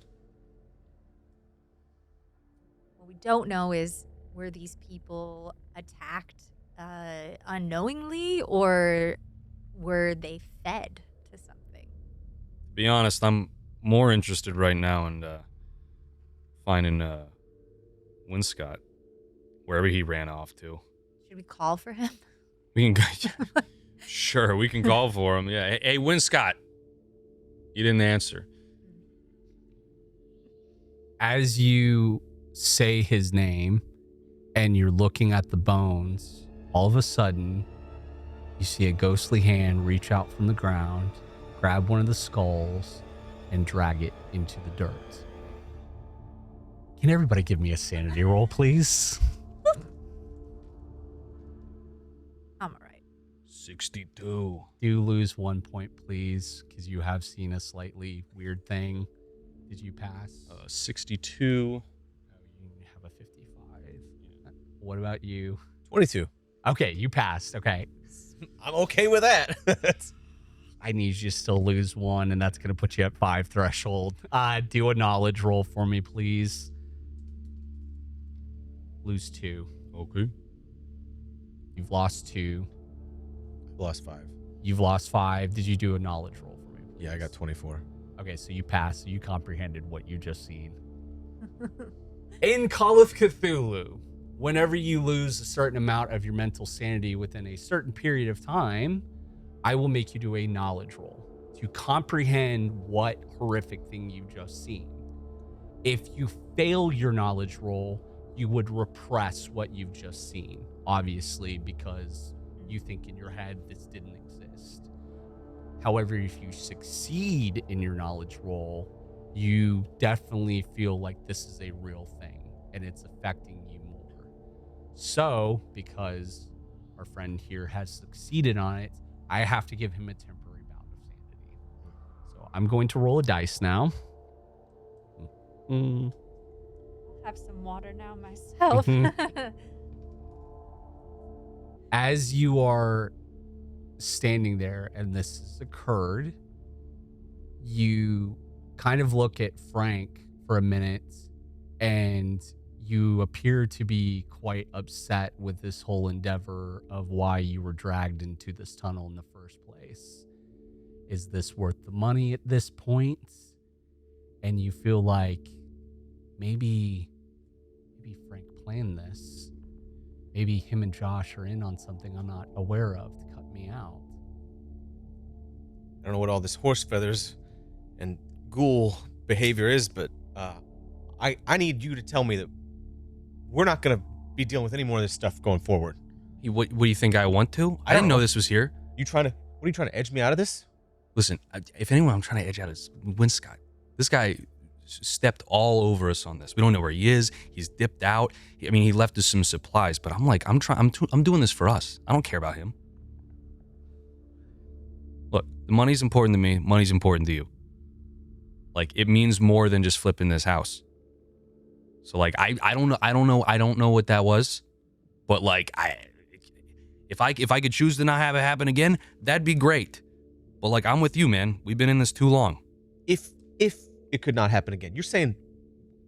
What we don't know is, were these people attacked unknowingly, or were they fed to something? To be honest, I'm more interested right now in finding Winscott, wherever he ran off to. Should we call for him? We can sure, we can call for him. Yeah. Hey, Winscott. You didn't answer. As you say his name and you're looking at the bones, all of a sudden you see a ghostly hand reach out from the ground, grab one of the skulls, and drag it into the dirt. Can everybody give me a sanity roll, please? I'm all right. 62. Do lose 1 point, please, because you have seen a slightly weird thing. Did you pass? 62. Oh, you have a 55. What about you? 22. Okay, you passed. Okay. I'm okay with that. I need you to still lose 1, and that's going to put you at 5 threshold. Do a knowledge roll for me, please. Lose 2. Okay. You've lost 2. Lost 5. You've lost 5. Did you do a knowledge roll for me, please? Yeah, I got 24. Okay, so you passed. So you comprehended what you just seen. In Call of Cthulhu, whenever you lose a certain amount of your mental sanity within a certain period of time, I will make you do a knowledge roll to comprehend what horrific thing you've just seen. If you fail your knowledge roll, you would repress what you've just seen, obviously, because you think in your head this didn't exist. However, if you succeed in your knowledge roll, you definitely feel like this is a real thing and it's affecting you more. So, because our friend here has succeeded on it, I have to give him a temporary bout of sanity. So I'm going to roll a dice now. I'll have some water now myself. As you are standing there and this has occurred, you kind of look at Frank for a minute and you appear to be quite upset with this whole endeavor of why you were dragged into this tunnel in the first place. Is this worth the money at this point? And you feel like maybe Frank planned this. Maybe him and Josh are in on something I'm not aware of to cut me out. I don't know what all this horse feathers and ghoul behavior is, but I need you to tell me that we're not going to be dealing with any more of this stuff going forward. What do you think I want to? I didn't know this was here. What are you trying to edge me out of this? Listen, if anyone I'm trying to edge out is Winscott. This guy stepped all over us on this. We don't know where he is. He's dipped out. I mean, he left us some supplies, but I'm doing this for us. I don't care about him. Look, the money's important to me. Money's important to you. Like, it means more than just flipping this house. So, like, I don't know what that was, but like, if I could choose to not have it happen again, that'd be great. But like, I'm with you, man. We've been in this too long. If it could not happen again, you're saying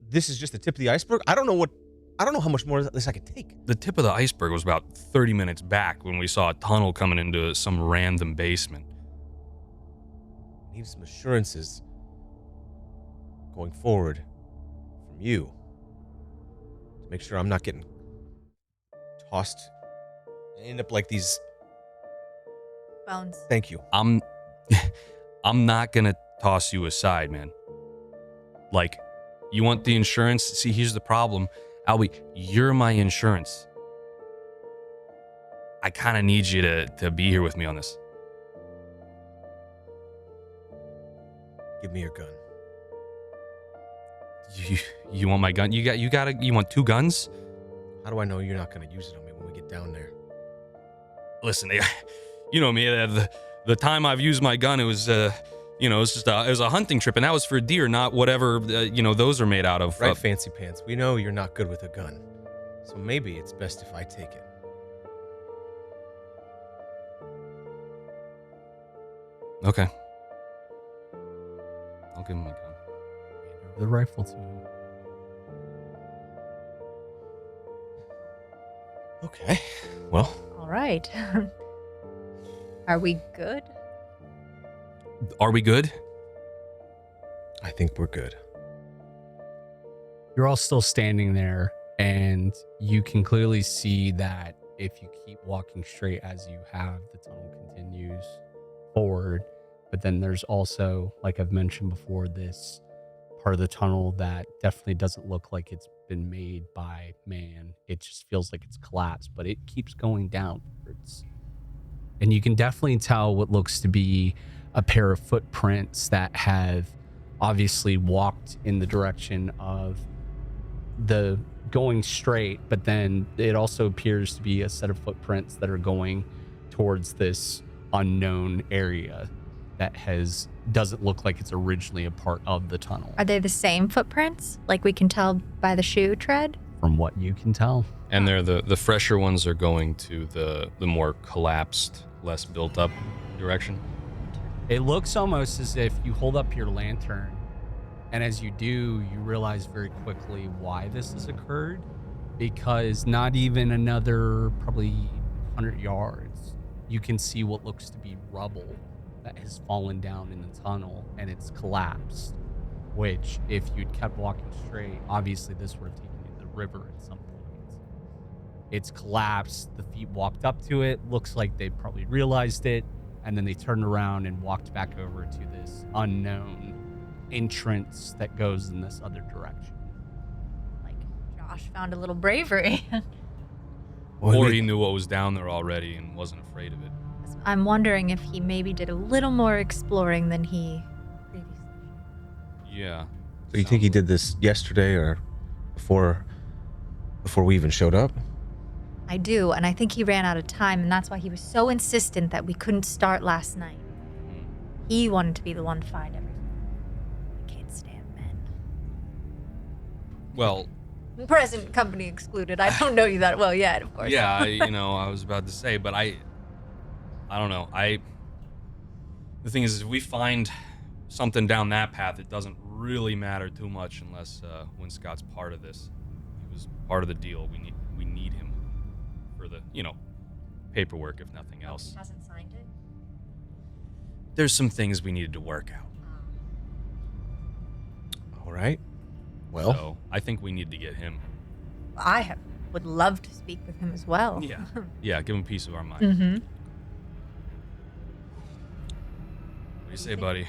this is just the tip of the iceberg? I don't know how much more of this I could take. The tip of the iceberg was about 30 minutes back when we saw a tunnel coming into some random basement. I need some assurances going forward from you to make sure I'm not getting tossed and end up like these Bones. Thank you. I'm not gonna toss you aside, man. Like, you want the insurance? See, here's the problem. Albie, you're my insurance. I kind of need you to be here with me on this. Give me your gun. You want my gun? You want 2 guns? How do I know you're not going to use it on me when we get down there? Listen, you know me. The time I've used my gun, it was it was a hunting trip, and that was for deer, not whatever those are made out of. Right, fancy pants. We know you're not good with a gun, so maybe it's best if I take it. Okay. I'll give him my gun. Hand over the rifle to him. Okay. Well. All right. Are we good? Are we good? I think we're good. You're all still standing there, and you can clearly see that if you keep walking straight as you have, the tunnel continues forward. But then there's also, like I've mentioned before, this part of the tunnel that definitely doesn't look like it's been made by man. It just feels like it's collapsed, but it keeps going downwards. And you can definitely tell what looks to be a pair of footprints that have obviously walked in the direction of the going straight, but then it also appears to be a set of footprints that are going towards this unknown area that doesn't look like it's originally a part of the tunnel. Are they the same footprints? Like we can tell by the shoe tread? From what you can tell. And they're the fresher ones are going to the more collapsed, less built up direction. It looks almost as if you hold up your lantern, and as you do, you realize very quickly why this has occurred, because not even another probably 100 yards, you can see what looks to be rubble that has fallen down in the tunnel, and it's collapsed, which if you'd kept walking straight, obviously this would have taken you to the river at some point. It's collapsed. The feet walked up to it. Looks like they probably realized it, and then they turned around and walked back over to this unknown entrance that goes in this other direction. Like Josh found a little bravery. Or he knew what was down there already and wasn't afraid of it. I'm wondering if he maybe did a little more exploring than he previously. Yeah. So you think he did this yesterday or before we even showed up? I do, and I think he ran out of time, and that's why he was so insistent that we couldn't start last night. He wanted to be the one to find everything. I can't stand men. Well, Present company excluded. I don't know you that well yet, of course. yeah, I was about to say, but I don't know. The thing is, if we find something down that path, it doesn't really matter too much unless Winscott's part of this. He was part of the deal. We need him for the, paperwork, if nothing else. He hasn't signed it? There's some things we needed to work out. All right. Well, So I think we need to get him. Would love to speak with him as well. Yeah. Yeah, give him a piece of our mind. Mm-hmm. What do you say, buddy?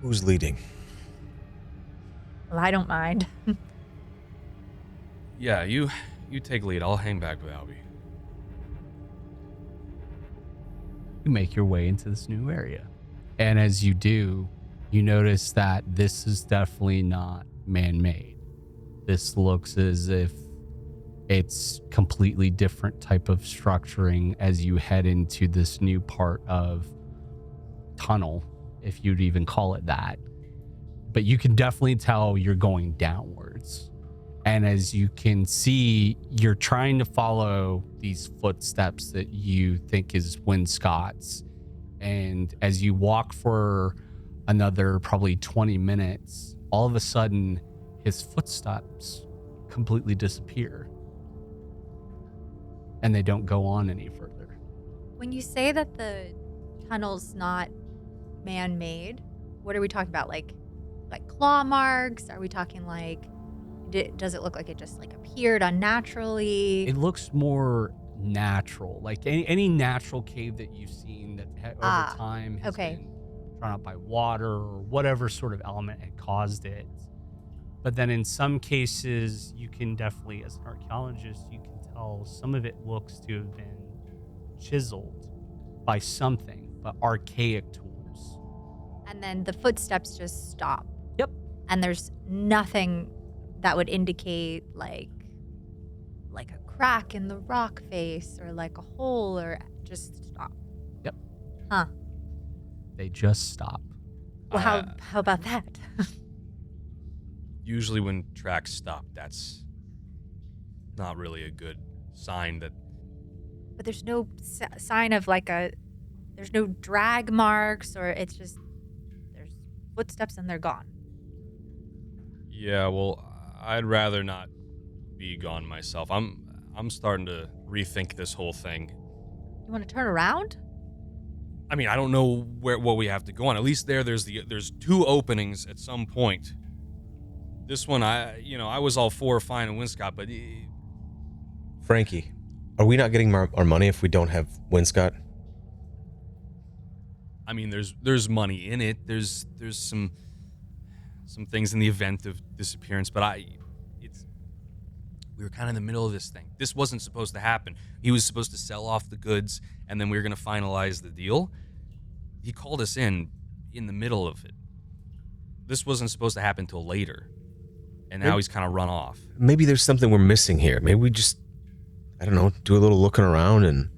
who's leading? Well, I don't mind. Yeah, you take lead. I'll hang back with Albie. You make your way into this new area. And as you do, you notice that this is definitely not man-made. This looks as if it's completely different type of structuring as you head into this new part of tunnel, if you'd even call it that. But you can definitely tell you're going downwards. And as you can see, you're trying to follow these footsteps that you think is Winscott's. And as you walk for another probably 20 minutes, all of a sudden his footsteps completely disappear. And they don't go on any further. When you say that the tunnel's not man-made, what are we talking about? Like claw marks? Are we talking like, does it look like it just like appeared unnaturally? It looks more natural, like any natural cave that you've seen that over time has been drawn up by water or whatever sort of element had caused it. But then in some cases, you can definitely, as an archaeologist, you can tell some of it looks to have been chiseled by something, but archaic tools. And then the footsteps just stop. Yep. And there's nothing that would indicate like a crack in the rock face or like a hole, or just stop. Yep. Huh. They just stop. Well, how about that? Usually when tracks stop, that's not really a good sign that... But there's no sign of there's no drag marks, or it's just, there's footsteps and they're gone. Yeah, well, I'd rather not be gone myself. I'm starting to rethink this whole thing. You want to turn around? I mean, I don't know what we have to go on. At least there's 2 openings at some point. This one, I was all for finding Winscott, but Frankie, are we not getting our money if we don't have Winscott? I mean, there's money in it. There's some things in the event of disappearance, but we were kind of in the middle of this thing. This wasn't supposed to happen. He was supposed to sell off the goods, and then we were going to finalize the deal. He called us in the middle of it. This wasn't supposed to happen till later, and now he's kind of run off. Maybe there's something we're missing here. Maybe we just, I don't know, do a little looking around and...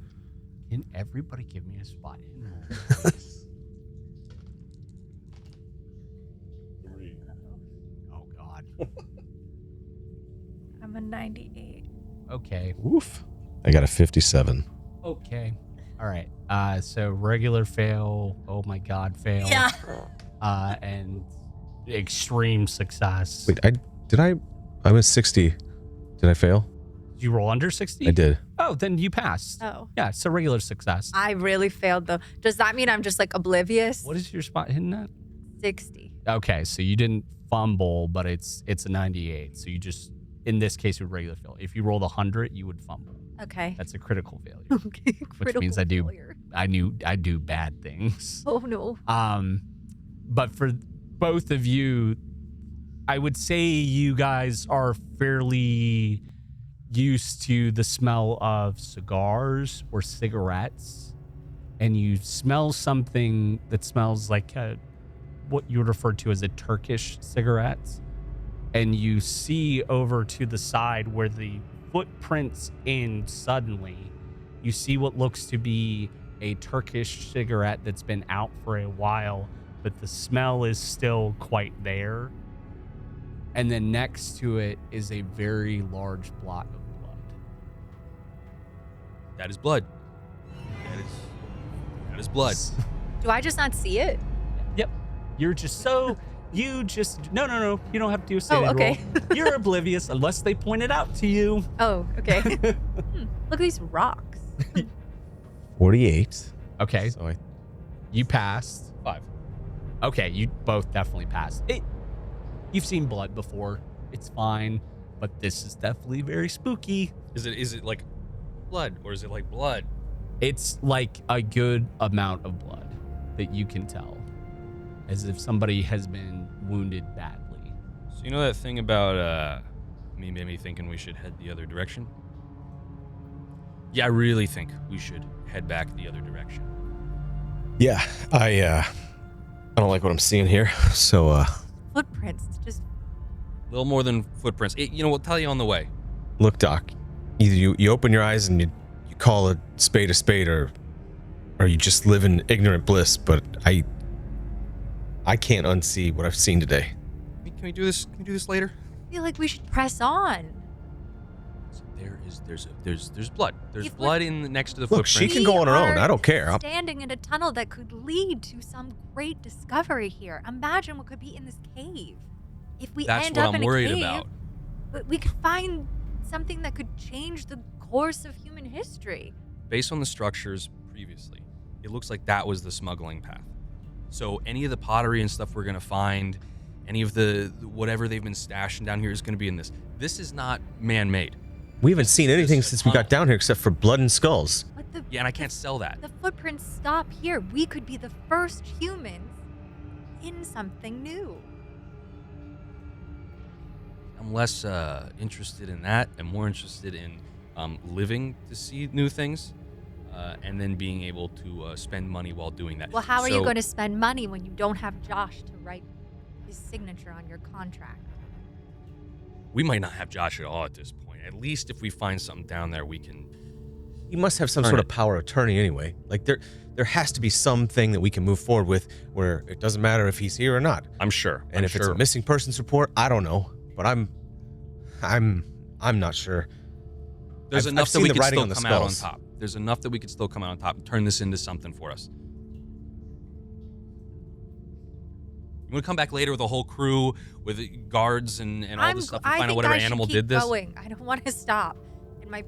Can everybody give me a spot hidden roll, please? 3. Oh, God. I'm a 98. Okay. Oof. I got a 57. Okay. All right. So regular fail. Oh my God, fail. Yeah. And extreme success. Wait, I'm a 60. Did I fail? Did you roll under 60? I did. Oh, then you passed. Oh. Yeah, so regular success. I really failed though. Does that mean I'm just like oblivious? What is your spot hidden at? 60. Okay, so you didn't fumble, but it's a 98. So you just, in this case, would regular fail. If you rolled 100, you would fumble. Okay. That's a critical failure. Okay. Which means I failure. do bad things. Oh no. But for both of you, I would say you guys are fairly used to the smell of cigars or cigarettes, and you smell something that smells like what you would refer to as a Turkish cigarette, and you see over to the side where the footprints end suddenly, you see what looks to be a Turkish cigarette that's been out for a while, but the smell is still quite there. And then next to it is a very large blot of blood. That is blood. That is blood. Do I just not see it? Yep. You're just so... You just... No. You don't have to do a sanity okay. roll. You're oblivious unless they point it out to you. Oh, okay. Look at these rocks. 48. Okay. So You passed. 5. Okay, you both definitely passed. You've seen blood before. It's fine. But this is definitely very spooky. Is it like blood, or is it like blood? It's like a good amount of blood that you can tell. As if somebody has been wounded badly. So you know that thing about me maybe thinking we should head the other direction? Yeah, I really think we should head back the other direction. Yeah, I don't like what I'm seeing here. So Footprints. It's just... A little more than footprints. We'll tell you on the way. look, Doc, either you open your eyes and you call a spade, or you just live in ignorant bliss, but I can't unsee what I've seen today. Can we do this? Can we do this later? I feel like we should press on. So there's blood. There's If blood next to the Look, footprint. she can go on her own. We I don't care. are standing in a tunnel that could lead to some great discovery here. Imagine what could be in this cave. If we That's end what up I'm in worried a cave, about. but we could find something that could change the course of human history. Based on the structures previously, it looks like that was the smuggling path. So any of the pottery and stuff we're gonna find, any of the whatever they've been stashing down here is gonna be in this. This is not man-made. We haven't seen anything This is a since we got tunnel. down here except for blood and skulls. But Yeah, and I can't sell that. the footprints stop here. We could be the first humans in something new. I'm less interested in that and more interested in living to see new things and then being able to spend money while doing that. Well, how are you So- going to spend money when you don't have Josh to write his signature on your contract? We might not have Josh at all at this point. At least if we find something down there, we can. He must have some Turn sort it. of power of attorney anyway. Like there has to be something that we can move forward with where it doesn't matter if he's here or not. I'm sure. And if it's a missing persons report, I don't know. But I'm not sure. There's I've enough that seen we the can writing still on the come out on skulls. top. There's enough that we could still come out on top and turn this into something for us. You want to come back later with a whole crew with guards and all this stuff and I find out think whatever I should animal keep did this? Going. I don't want to stop. And my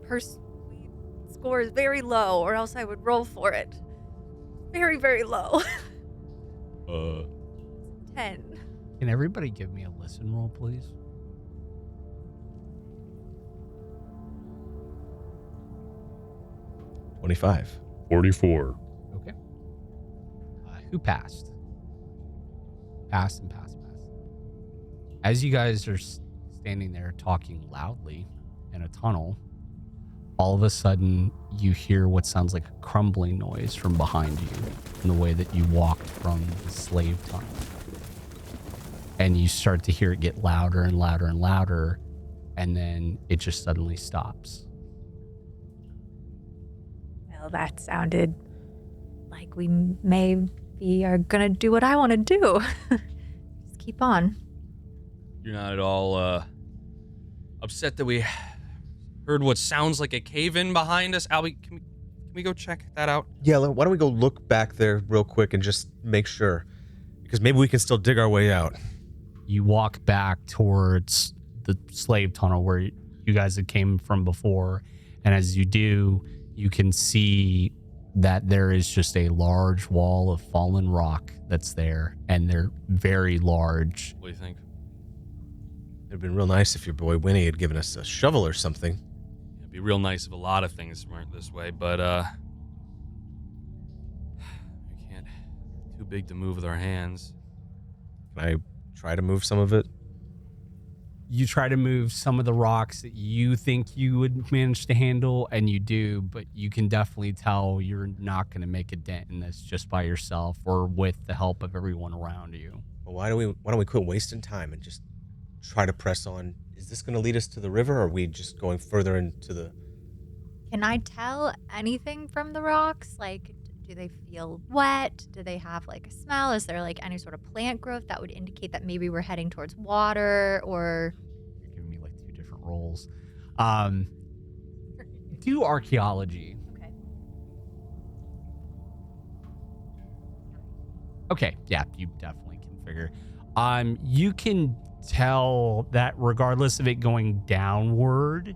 score is very low, or else I would roll for it. very, very low. 10. 10. Can everybody give me a listen roll, please? $25. 44. Okay. Who passed? Passed and passed. As you guys are standing there talking loudly in a tunnel, all of a sudden you hear what sounds like a crumbling noise from behind you in the way that you walked from the slave tunnel. And you start to hear it get louder and louder and louder, and then it just suddenly stops. Well, that sounded like we maybe are gonna do what I want to do. Just keep on. You're not at all upset that we heard what sounds like a cave-in behind us? Albie, can we go check that out? Yeah, why don't we go look back there real quick and just make sure? Because maybe we can still dig our way out. You walk back towards the slave tunnel where you guys had came from before, and as you do, you can see that there is just a large wall of fallen rock that's there, and they're very large. What do you think? It'd been real nice if your boy Winnie had given us a shovel or something. It'd be real nice if a lot of things weren't this way, but we can't. Too big to move with our hands. Can I try to move some of it? You try to move some of the rocks that you think you would manage to handle, and you do, but you can definitely tell you're not going to make a dent in this just by yourself or with the help of everyone around you. Well, why don't we quit wasting time and just try to press on? Is this going to lead us to the river, or are we just going further into the... Can I tell anything from the rocks? Like, do they feel wet? Do they have like a smell? Is there like any sort of plant growth that would indicate that maybe we're heading towards water? Or You're giving me like two different roles. Do archaeology. okay. Okay, yeah, you definitely can figure. You can tell that regardless of it going downward,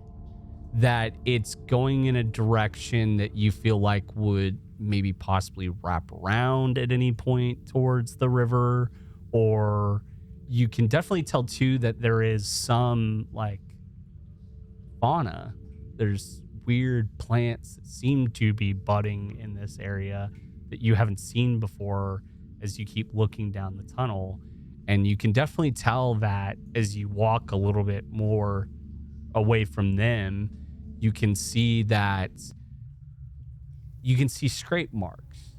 that it's going in a direction that you feel like would maybe possibly wrap around at any point towards the river, or you can definitely tell too that there is some like fauna. There's weird plants that seem to be budding in this area that you haven't seen before as you keep looking down the tunnel. And you can definitely tell that as you walk a little bit more away from them, you can see scrape marks.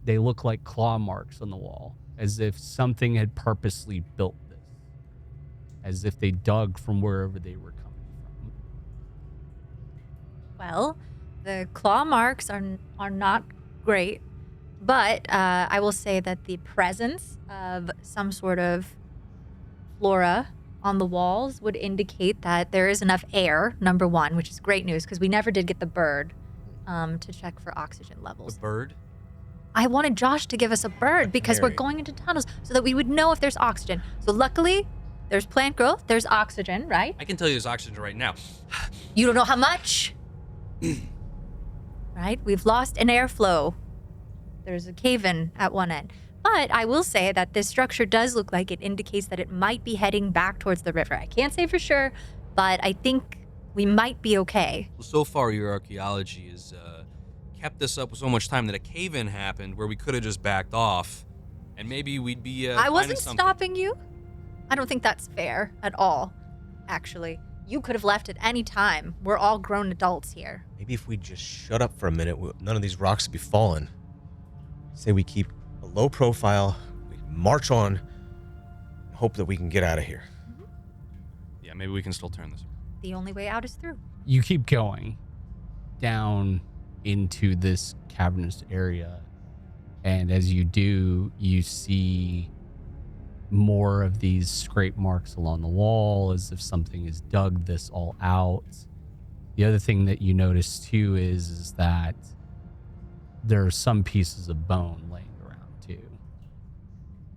They look like claw marks on the wall, as if something had purposely built this, as if they dug from wherever they were coming from. Well, the claw marks are not great, but I will say that the presence of some sort of flora on the walls would indicate that there is enough air, number one, which is great news because we never did get the bird to check for oxygen levels. The bird? I wanted Josh to give us a bird because we're Mary. going into tunnels so that we would know if there's oxygen. So luckily, there's plant growth, there's oxygen, right? I can tell you there's oxygen right now. You don't know how much. Right? We've lost an airflow. There's a cave-in at one end. But I will say that this structure does look like it indicates that it might be heading back towards the river. I can't say for sure, but I think we might be okay. Well, so far your archaeology has kept us up with so much time that a cave-in happened where we could have just backed off, and maybe we'd be I finding wasn't something. stopping you. I don't think that's fair at all, actually. You could have left at any time. We're all grown adults here. Maybe if we just shut up for a minute, none of these rocks would be falling. Say we keep a low profile, we march on, and hope that we can get out of here. Yeah, maybe we can still turn this. The only way out is through. You keep going down into this cavernous area, and as you do, you see more of these scrape marks along the wall as if something has dug this all out. The other thing that you notice too is that there are some pieces of bone laying around too,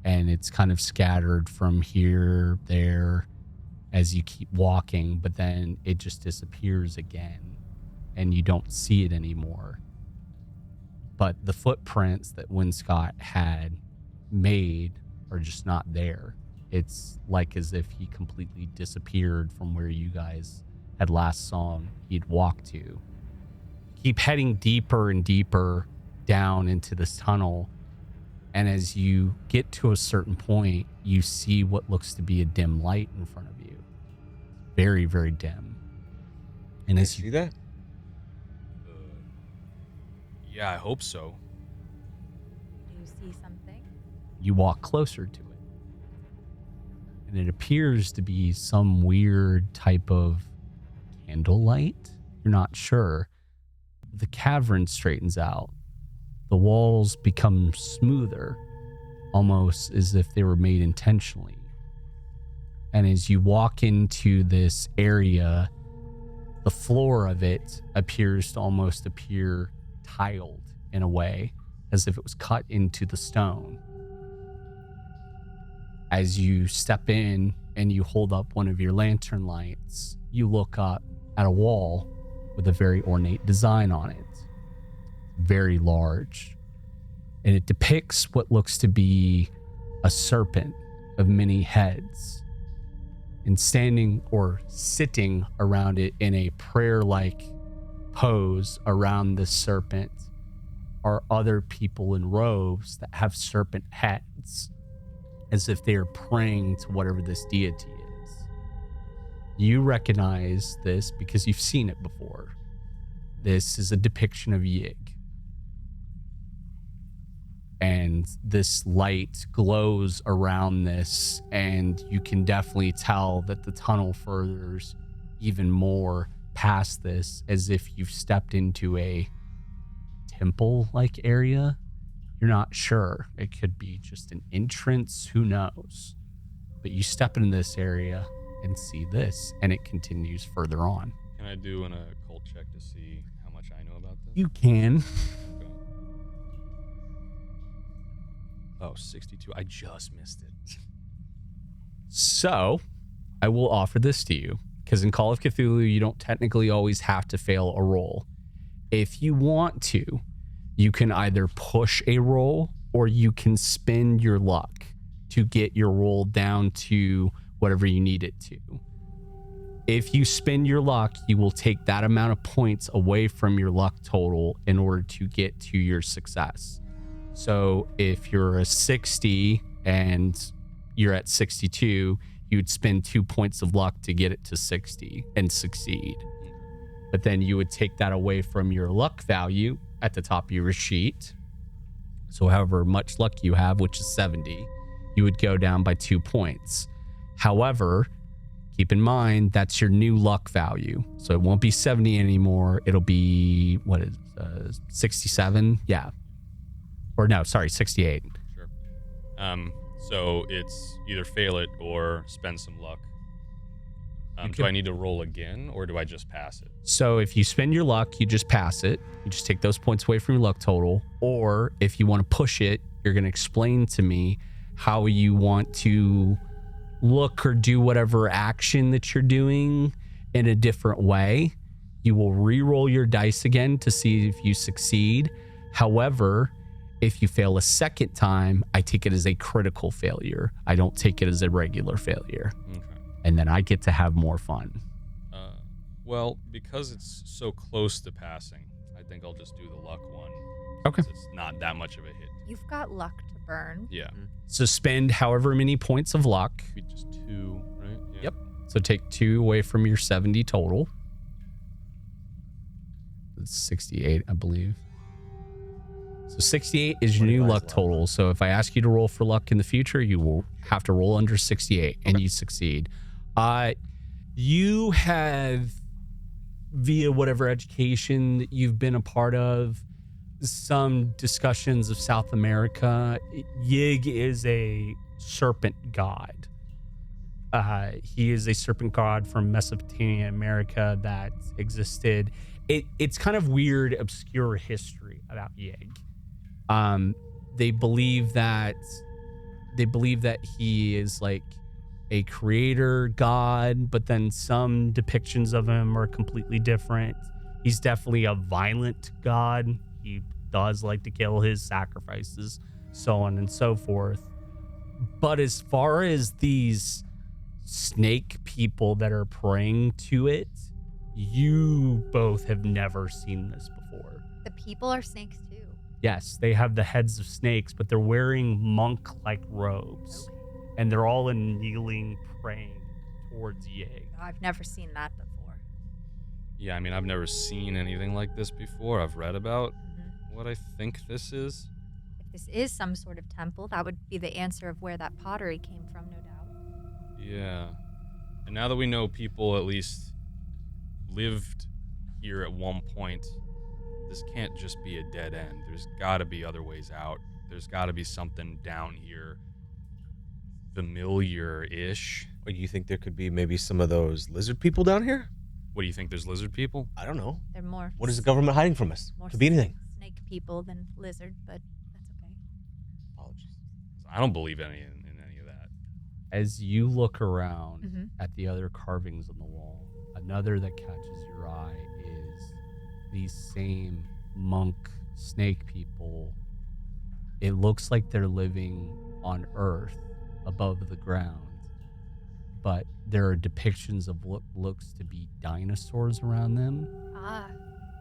and it's kind of scattered from here, there, as you keep walking, but then it just disappears again and you don't see it anymore. but the footprints that Winscott had made are just not there. It's like as if he completely disappeared from where you guys had last saw him. He'd walked to. Keep heading deeper and deeper down into this tunnel, and as you get to a certain point, you see what looks to be a dim light in front of you. Very, very dim. And as See you that? Yeah, I hope so. Do you see something? you walk closer to it, and it appears to be some weird type of candlelight. You're not sure. The cavern straightens out. The walls become smoother, almost as if they were made intentionally. And as you walk into this area, the floor of it appears to almost appear tiled in a way, as if it was cut into the stone. As you step in and you hold up one of your lantern lights, you look up at a wall with a very ornate design on it. Very large. And it depicts what looks to be a serpent of many heads. And standing or sitting around it in a prayer-like pose around this serpent are other people in robes that have serpent heads, as if they are praying to whatever this deity is. You recognize this because you've seen it before. This is a depiction of Yig. And this light glows around this, and you can definitely tell that the tunnel furthers even more past this, as if you've stepped into a temple-like area. You're not sure. It could be just an entrance, who knows? But you step into this area and see this, and it continues further on. Can I do an occult check to see how much I know about this? You can. Okay. Oh, 62. I just missed it. So, I will offer this to you, because in Call of Cthulhu, you don't technically always have to fail a roll. If you want to, you can either push a roll or you can spend your luck to get your roll down to whatever you need it to. If you spend your luck, you will take that amount of points away from your luck total in order to get to your success. So if you're a 60 and you're at 62, you'd spend 2 points of luck to get it to 60 and succeed. But then you would take that away from your luck value at the top of your sheet. So however much luck you have, which is 70, you would go down by 2 points. However, keep in mind, that's your new luck value. So it won't be 70 anymore. It'll be, 67? Yeah. Or no, sorry, 68. Sure. So it's either fail it or spend some luck. Do I need to roll again, or do I just pass it? So if you spend your luck, you just pass it. You just take those points away from your luck total. Or if you want to push it, you're going to explain to me how you want to look or do whatever action that you're doing in a different way. You will re-roll your dice again to see if you succeed. However, if you fail a second time, I take it as a critical failure. I don't take it as a regular failure. Okay. And then I get to have more fun. Well, because it's so close to passing, I think I'll just do the luck one. Okay. It's not that much of a hit. You've got luck to burn. Yeah. So spend however many points of luck. Be just 2, right? Yeah. Yep. So take 2 away from your 70 total. It's 68, I believe. So 68 is your new 25 luck luck. total. So if I ask you to roll for luck in the future, you will have to roll under 68 and you succeed. You have, via whatever education that you've been a part of, some discussions of South America. Yig is a serpent god. He is a serpent god from Mesopotamia, America, that existed. It's kind of weird, obscure history about Yig. They believe that he is like a creator god, but then some depictions of him are completely different. He's definitely a violent god. He does like to kill his sacrifices, so on and so forth. But as far as these snake people that are praying to it, you both have never seen this before. The people are snakes too. Yes, they have the heads of snakes, but they're wearing monk-like robes. And they're all in kneeling, praying towards Yig. I've never seen that before. Yeah, I mean, I've never seen anything like this before. I've read about Mm-hmm. what I think this is. If this is some sort of temple, that would be the answer of where that pottery came from, no doubt. Yeah. And now that we know people at least lived here at one point, this can't just be a dead end. There's got to be other ways out. There's got to be something down here familiar-ish. Or you think there could be maybe some of those lizard people down here? What do you think? There's lizard people? I don't know. They're more. What is the government hiding from us? More Could be anything. snake people than lizard, but that's okay. Apologies. I don't believe in any of that. As you look around Mhm. at the other carvings on the wall, another that catches your eye is these same monk snake people. It looks like they're living on Earth above the ground, but there are depictions of what looks to be dinosaurs around them, Ah,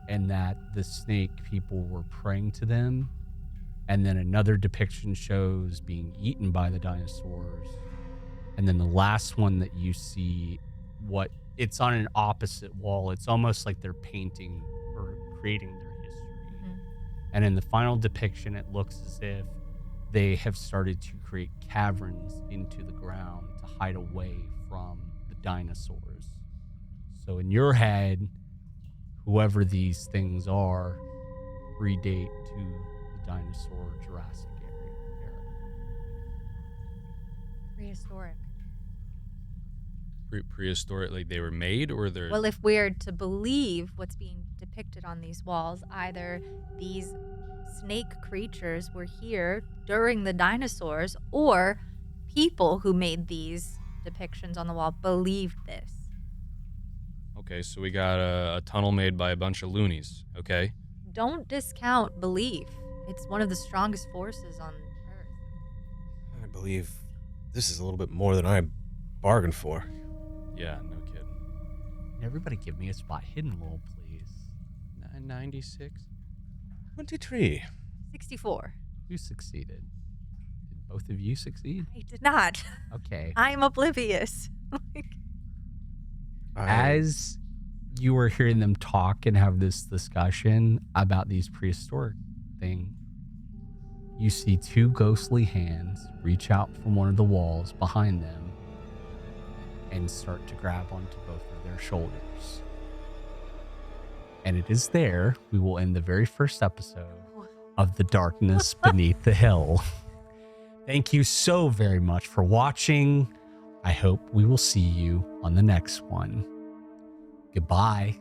and that the snake people were praying to them. And then another depiction shows being eaten by the dinosaurs. And then the last one that you see, it's on an opposite wall. It's almost like they're painting or creating their history. Mhm. And in the final depiction, it looks as if they have started to create caverns into the ground to hide away from the dinosaurs. So in your head, whoever these things are predate to the dinosaur Jurassic era. prehistoric. Prehistoric, like they were made, or they're... Well, if we're to believe what's being depicted on these walls, either these snake creatures were here during the dinosaurs, or people who made these depictions on the wall believed this. Okay, so we got a tunnel made by a bunch of loonies, okay? Don't discount belief. It's one of the strongest forces on Earth. I believe this is a little bit more than I bargained for. Yeah, no kidding. Everybody give me a spot hidden roll, please. 996? 23. 64. Who succeeded? Did both of you succeed? I did not. Okay. I'm oblivious. As you were hearing them talk and have this discussion about these prehistoric things, you see two ghostly hands reach out from one of the walls behind them and start to grab onto both of their shoulders. And it is there we will end the very first episode of The Darkness Beneath the Hill. Thank you so very much for watching. I hope we will see you on the next one. Goodbye.